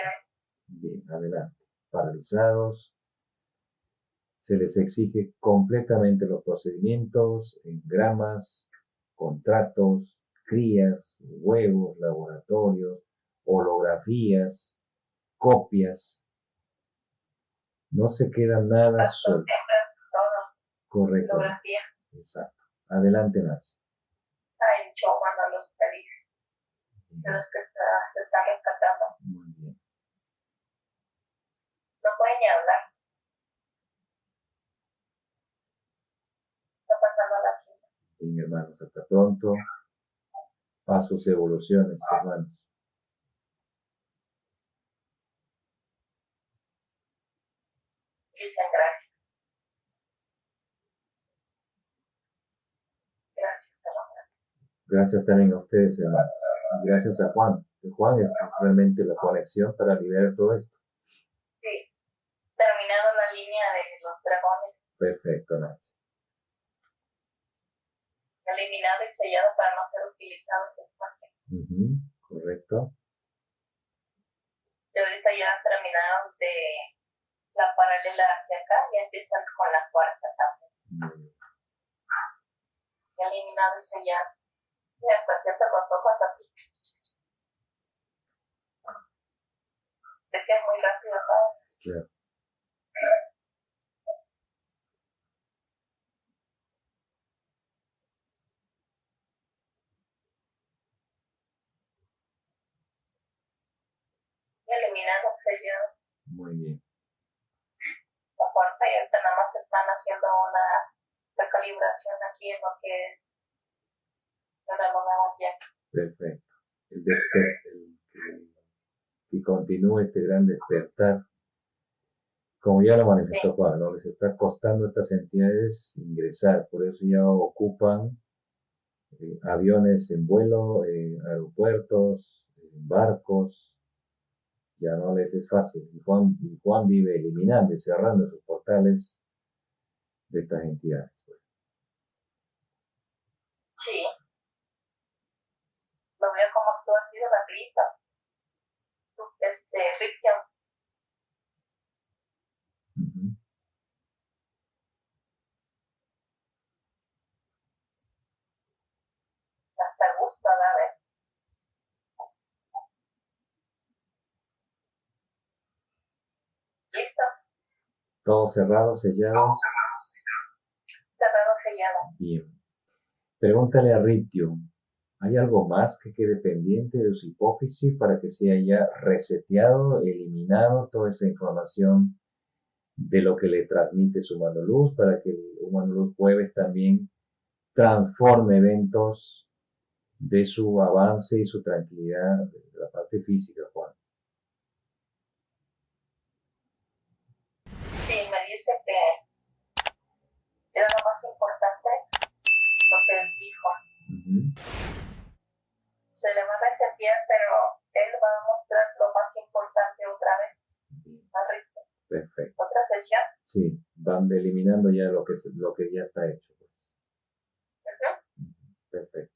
Bien, adelante. Paralizados. Se les exige completamente los procedimientos, engramas, contratos, crías, huevos, laboratorios, holografías, copias. No se queda nada solo. Correcto. Holografía. Exacto. Adelante, Nancy. Hay mucho cuando los felices de los que se están rescatando. Muy bien. No pueden ni hablar. Está pasando la vida. Bien, hermanos, hasta pronto. A sus evoluciones, hermanos. Dicen gracias. Gracias, hermano. Gracias también a ustedes, hermanos. Y gracias a Juan. Juan es realmente la conexión para liberar todo esto. Sí. Terminado la línea de los dragones. Perfecto, Nancy. Eliminado y sellado para no ser utilizados después. Correcto. Y ahorita ya terminaron de la paralela hacia acá y empiezan con la cuarta también. Ya eliminado y sellado. Y hasta cierto con ojos así. Es que es muy rápido todo. Claro. Eliminado, sellado. Muy bien. La cuarta y ahorita nada más están haciendo una recalibración aquí en lo que es la nueva tiempo. Perfecto. Que continúe este gran despertar. Como ya lo manifestó Juan, ¿no? Les está costando a estas entidades ingresar, por eso ya ocupan aviones en vuelo, aeropuertos, barcos, ya no les es fácil. Y Juan vive eliminando y cerrando esos portales de estas entidades. Pues. Sí. Lo veo como tú has sido rapidito. Ription. Hasta gusto, a ver. ¿Listo? Todo cerrado, sellado. Cerrado, sellado. Bien. Pregúntale a Ription, ¿hay algo más que quede pendiente de su hipófisis para que se haya reseteado, eliminado toda esa información de lo que le transmite su humano luz, para que el humano luz jueves también transforme eventos de su avance y su tranquilidad de la parte física, Juan? Sí, me dice que era lo más importante lo que él dijo. Se le va a resetear, pero él va a mostrar lo más importante otra vez. Al ritmo. Perfecto. ¿Otra sesión? Sí, van eliminando ya lo que ya está hecho. Perfecto.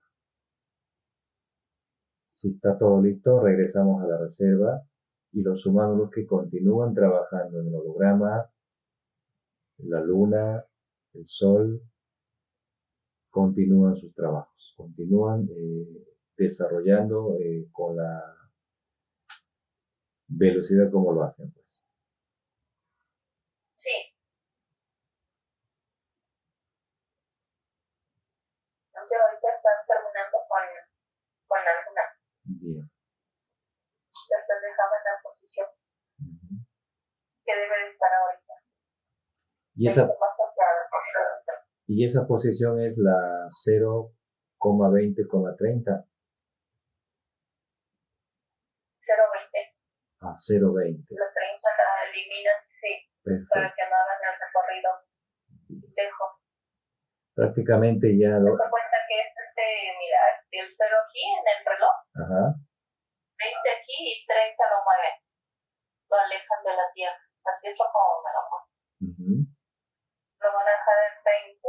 Si está todo listo, regresamos a la reserva y los humanos que continúan trabajando en el holograma, la luna, el sol, continúan sus trabajos, continúan desarrollando con la velocidad como lo hacen. Pues. Sí. Entonces ahorita están terminando con la luna. Bien. Ya están dejando en la posición que debe de estar ahorita. Y esa posición es la 0,20,30. A 0,20. La 30 la eliminan, sí, Perfecto. para que no hagan el recorrido lejos. Prácticamente ya Se cuenta que es mira, el 0 aquí en el reloj, Ajá. 20 aquí y 30 lo mueven, lo alejan de la Tierra. Así es como me lo mueven. Ujú. Lo van a dejar en 20,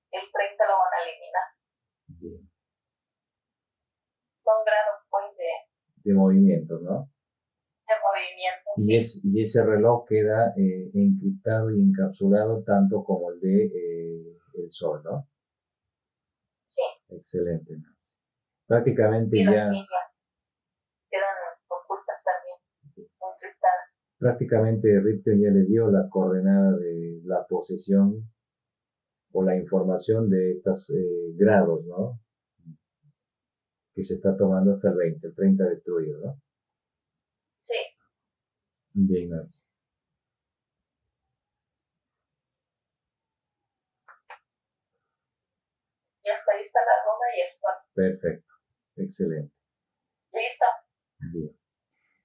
el 30 lo van a eliminar. Bien. Son grados pues De movimiento, ¿no? de movimiento. Y ese reloj queda encriptado y encapsulado tanto como el de el Sol, ¿no? Sí. Excelente, Nancy. Prácticamente Y ya, las líneas quedan ocultas también, encriptadas. prácticamente Ripton ya le dio la coordenada de la posición o la información de estos grados, ¿no? Que se está tomando hasta el 20, el 30 destruido, ¿no? Sí. Bien, Nancy. Ya está lista la luna y el sol. Perfecto. Excelente. Listo. Bien.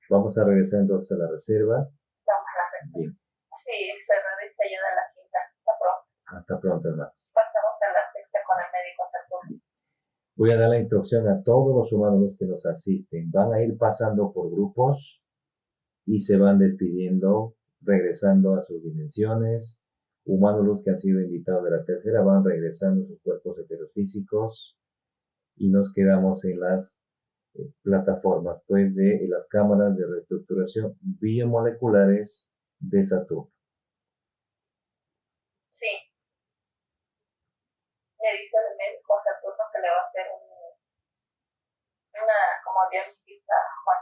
Vamos a regresar entonces a la reserva. Estamos en la reserva. Bien. Sí, se realiza ya de la quinta. Hasta pronto. Hasta pronto, hermano. Pasamos a la sexta con el médico Saturno. Voy a dar la instrucción a todos los humanos que nos asisten. Van a ir pasando por grupos y se van despidiendo, regresando a sus dimensiones. Humanos que han sido invitados de la tercera van regresando a sus cuerpos heterofísicos y nos quedamos en las plataformas, pues, de las cámaras de reestructuración biomoleculares de Saturno. Sí. Le dice el médico Saturno que le va a hacer una como diálisis a Juan.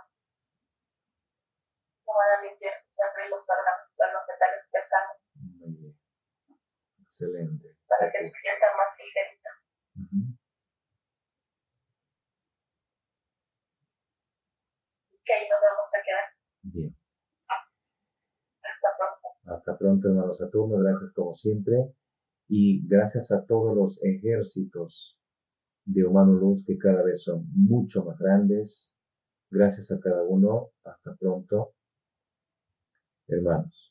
Le van a limpiar su sangre y los órganos, los metales pesados. Muy bien. Excelente. Para que se sienta más ligerita. Que ahí nos vamos a quedar. Bien. Hasta pronto. Hasta pronto, hermano Saturno. Gracias como siempre. Y gracias a todos los ejércitos de Humano Luz que cada vez son mucho más grandes. Gracias a cada uno. Hasta pronto, hermanos.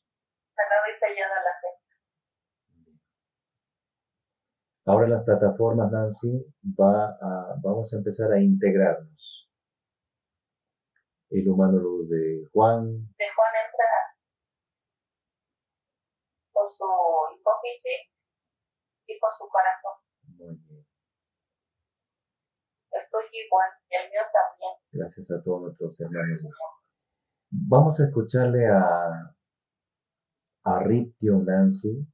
Ahora las plataformas, Nancy, vamos a empezar a integrarnos. El Humano Luz de Juan. De Juan entra por su hipófisis y por su corazón. Muy bien. El tuyo igual, y el mío también. Gracias a todos nuestros hermanos. Vamos a escucharle a Ription, Nancy.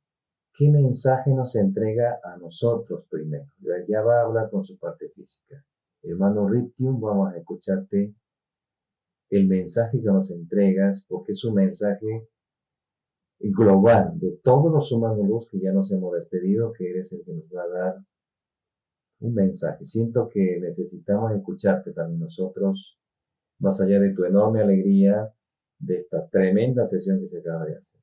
¿Qué mensaje nos entrega a nosotros primero? Ya va a hablar con su parte física. Hermano Ription, vamos a escucharte el mensaje que nos entregas, porque es un mensaje global de todos los humanos luz que ya nos hemos despedido, que eres el que nos va a dar un mensaje. Siento que necesitamos escucharte también nosotros, más allá de tu enorme alegría de esta tremenda sesión que se acaba de hacer.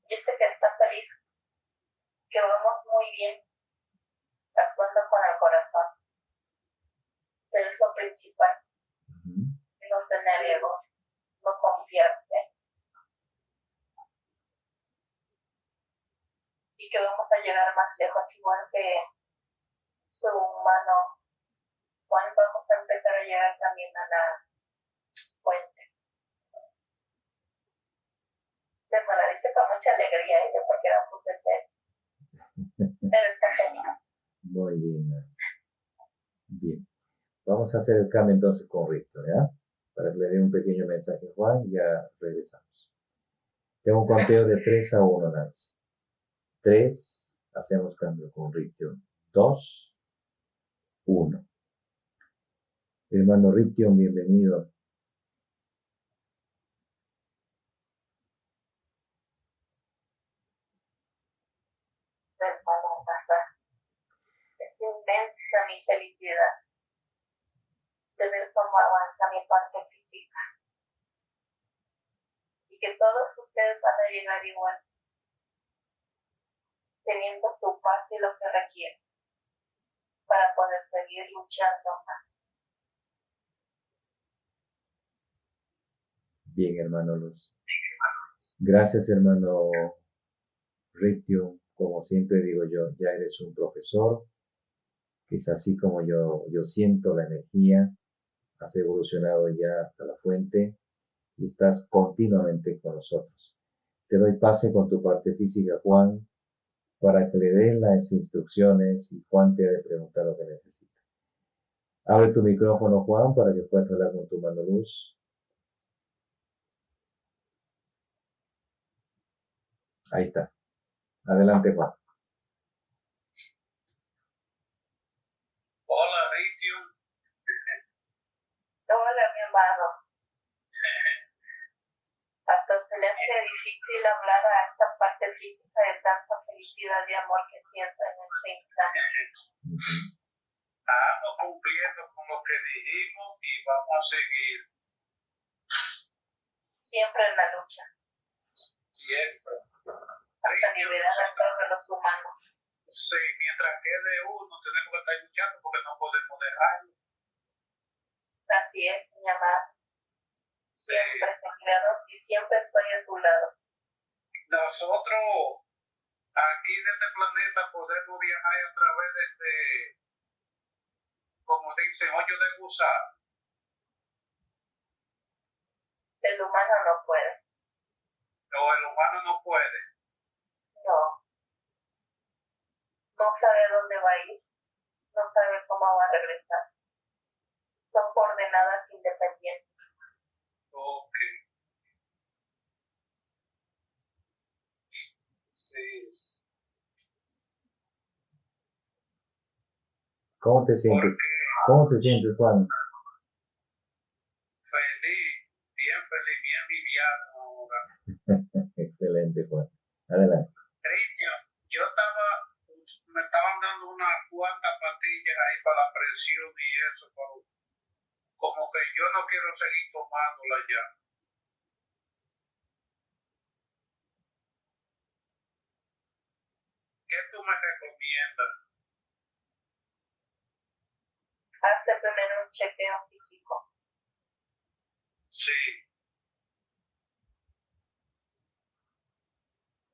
Dice que está feliz, que vamos muy bien, actuando con el corazón, que es lo principal. No tener ego, no confiarse. Y que vamos a llegar más lejos, igual que su humano. Juan, vamos a empezar a llegar también a la fuente. Se me la dice con mucha alegría ella porque era un ser. Pero está genial. Muy bien, Nancy. Bien. Vamos a hacer el cambio entonces con Risto, ¿ya? Para que le dé un pequeño mensaje a Juan y ya regresamos. Tengo un conteo de 3 a 1, Nancy. 3, hacemos cambio con Ription. 2, 1. Hermano Ription, bienvenido. Hermano, es inmensa mi felicidad de ver cómo avanza mi parte física y que todos ustedes van a llegar igual, teniendo su paz y lo que requieren, para poder seguir luchando. Bien, hermano Luz. Gracias, hermano Ritio. Como siempre digo yo, ya eres un profesor. Es así como yo siento la energía. Has evolucionado ya hasta la fuente y estás continuamente con nosotros. Te doy pase con tu parte física, Juan, para que le des las instrucciones y Juan te ha de preguntar lo que necesita. Abre tu micrófono, Juan, para que puedas hablar con tu mano Luz. Ahí está. Adelante, Juan. Hola, Ritio. Hola, mi hermano. Hasta se le hace difícil hablar a esta parte física de tanta felicidad y amor que siento en este instante. Estamos cumpliendo con lo que dijimos y vamos a seguir. Siempre en la lucha. Siempre. Hasta liberar a todos los humanos. Sí, mientras quede uno, tenemos que estar luchando porque no podemos dejarlo. Así es, mi amado. Siempre seguiré y siempre estoy a tu lado. Nosotros aquí en este planeta podemos viajar a través de este, como dicen, hoyo de gusano. El humano no puede. O el humano no puede. No. No sabe a dónde va a ir. No sabe cómo va a regresar. Son coordenadas independientes. Ok. Sí. ¿Cómo te sientes? Porque ¿Cómo te sientes, Juan? feliz, bien liviano ahora. Excelente, Juan. Adelante. Cristian, me estaban dando unas cuantas pastillas ahí para la presión y eso, pero como que yo no quiero seguir tomándola ya. ¿Qué tú me recomiendas? Hazte primero un chequeo físico. Sí,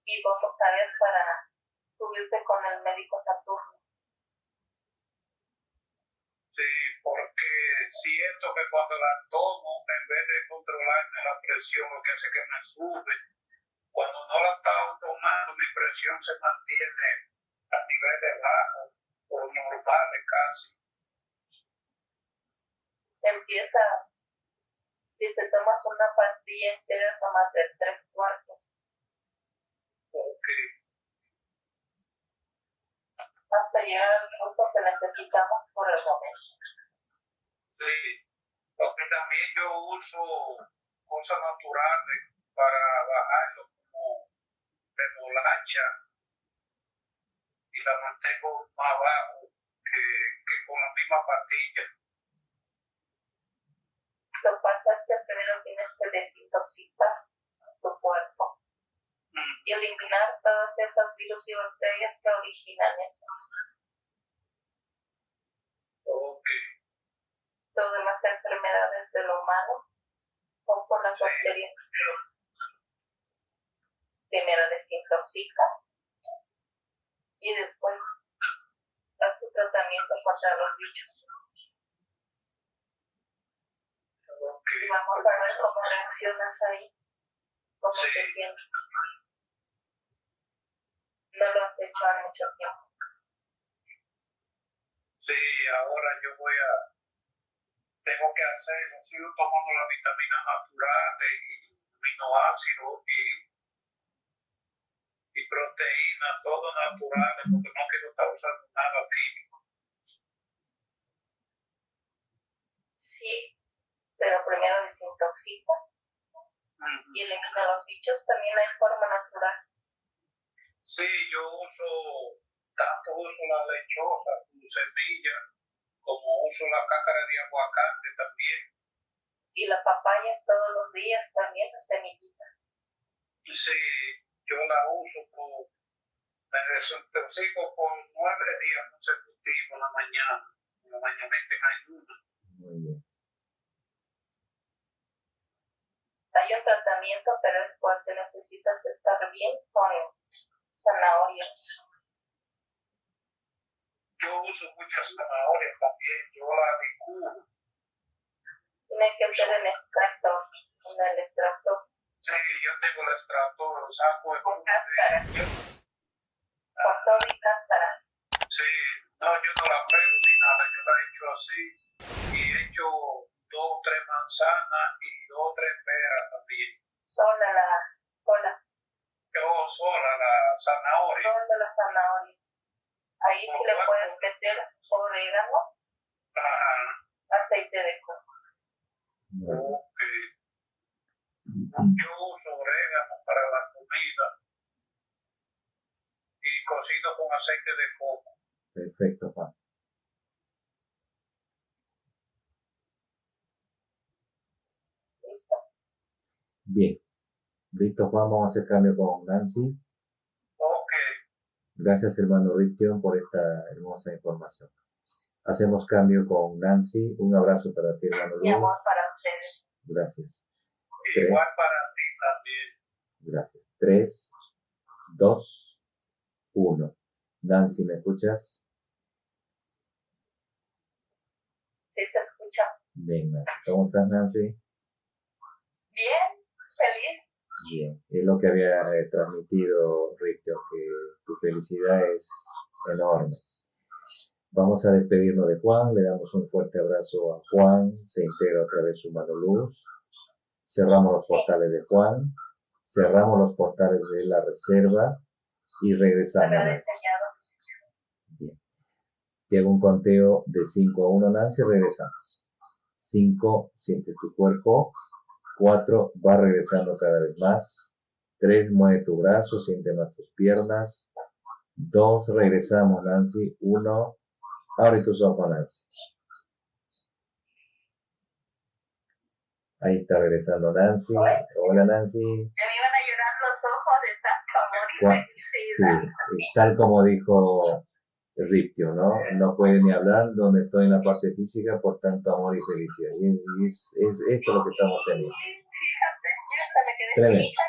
Y vamos a ver para subirte con el médico Saturno. sí, porque siento que cuando la tomo, en vez de controlarme la presión, lo que hace que me sube. Cuando no la estaba tomando, mi presión se mantiene a niveles bajos o normales casi. Empieza, si te tomas una pastilla entera, tómate 3/4. Ok. Hasta llegar al punto que necesitamos por el momento. Sí, porque también yo uso cosas naturales para bajarlo, como remolacha, y la mantengo más bajo que con la misma pastilla. Lo que pasa es que primero tienes que desintoxicar tu cuerpo y eliminar todos esos virus y bacterias que originan eso. Ok, Todas las enfermedades del humano son por las bacterias y virus. Primero desintoxica y después haz tu tratamiento contra los bichos. ok. Y vamos a ver cómo reaccionas ahí, cómo Sí. te sientes. No lo has hecho en mucho tiempo. Sí, ahora tengo que hacerlo, sigo tomando las vitaminas naturales y aminoácidos y proteínas, todo natural, porque no quiero estar usando nada químico. Sí, pero primero desintoxica y elimina los bichos también hay forma natural. Sí, yo tanto uso la lechosa, su semilla, como uso la cáscara de aguacate también. Y la papaya todos los días también, la semillita. Sí, yo la uso, Me desintoxico por 9 días consecutivos en la mañanita en ayuno. Muy bien. Hay un tratamiento, pero es fuerte, necesitas estar bien con zanahorias. Yo uso muchas zanahorias también, yo la licúo. Tiene que ser el extracto, el extracto Sí, yo tengo el extracto, lo saco de con cáscara, con todo y cáscara. Sí, no, yo no la pego ni nada, yo la he hecho así y he hecho 2 o 3 manzanas y 2 o 3 peras también. Sola. Yo sola la zanahoria. Toda la zanahoria. Ahí sí le puedes meter orégano, Ajá. aceite de coco. Ok. Yo uso orégano para la comida y cocido con aceite de coco. Perfecto, Juan. ¿Listo? Bien. Listo, Juan, vamos a hacer cambio con Nancy. Ok. Gracias, hermano Riction, por esta hermosa información. Hacemos cambio con Nancy. Un abrazo para ti, hermano Mi Luz. amor para ustedes. Gracias. Igual para ti también. Gracias. 3, 2, 1. Nancy, ¿me escuchas? Sí, se escucha. Bien, Nancy. ¿Cómo estás, Nancy? Bien, feliz. Bien. Es lo que había transmitido Riction, que tu felicidad es enorme. Vamos a despedirnos de Juan. Le damos un fuerte abrazo a Juan. Se integra otra vez su mano luz. Cerramos los portales de Juan. Cerramos los portales de la reserva y regresamos. Bien. Te hago un conteo de 5 a 1, Nancy, regresamos. 5, sientes tu cuerpo. 4, va regresando cada vez más. 3, mueve tu brazo, siente más tus piernas. 2, regresamos, Nancy. 1, abre tus ojos, Nancy. Ahí está regresando Nancy. Hola, Nancy. Ya me iban a llorar los ojos de tanto amor y felicidad. Sí, tal como dijo Riptio, ¿no? No puede ni hablar donde estoy en la parte física por tanto amor y felicidad. Y es esto lo que estamos teniendo. Fíjate, yo hasta me quedé Tremendo. chiquita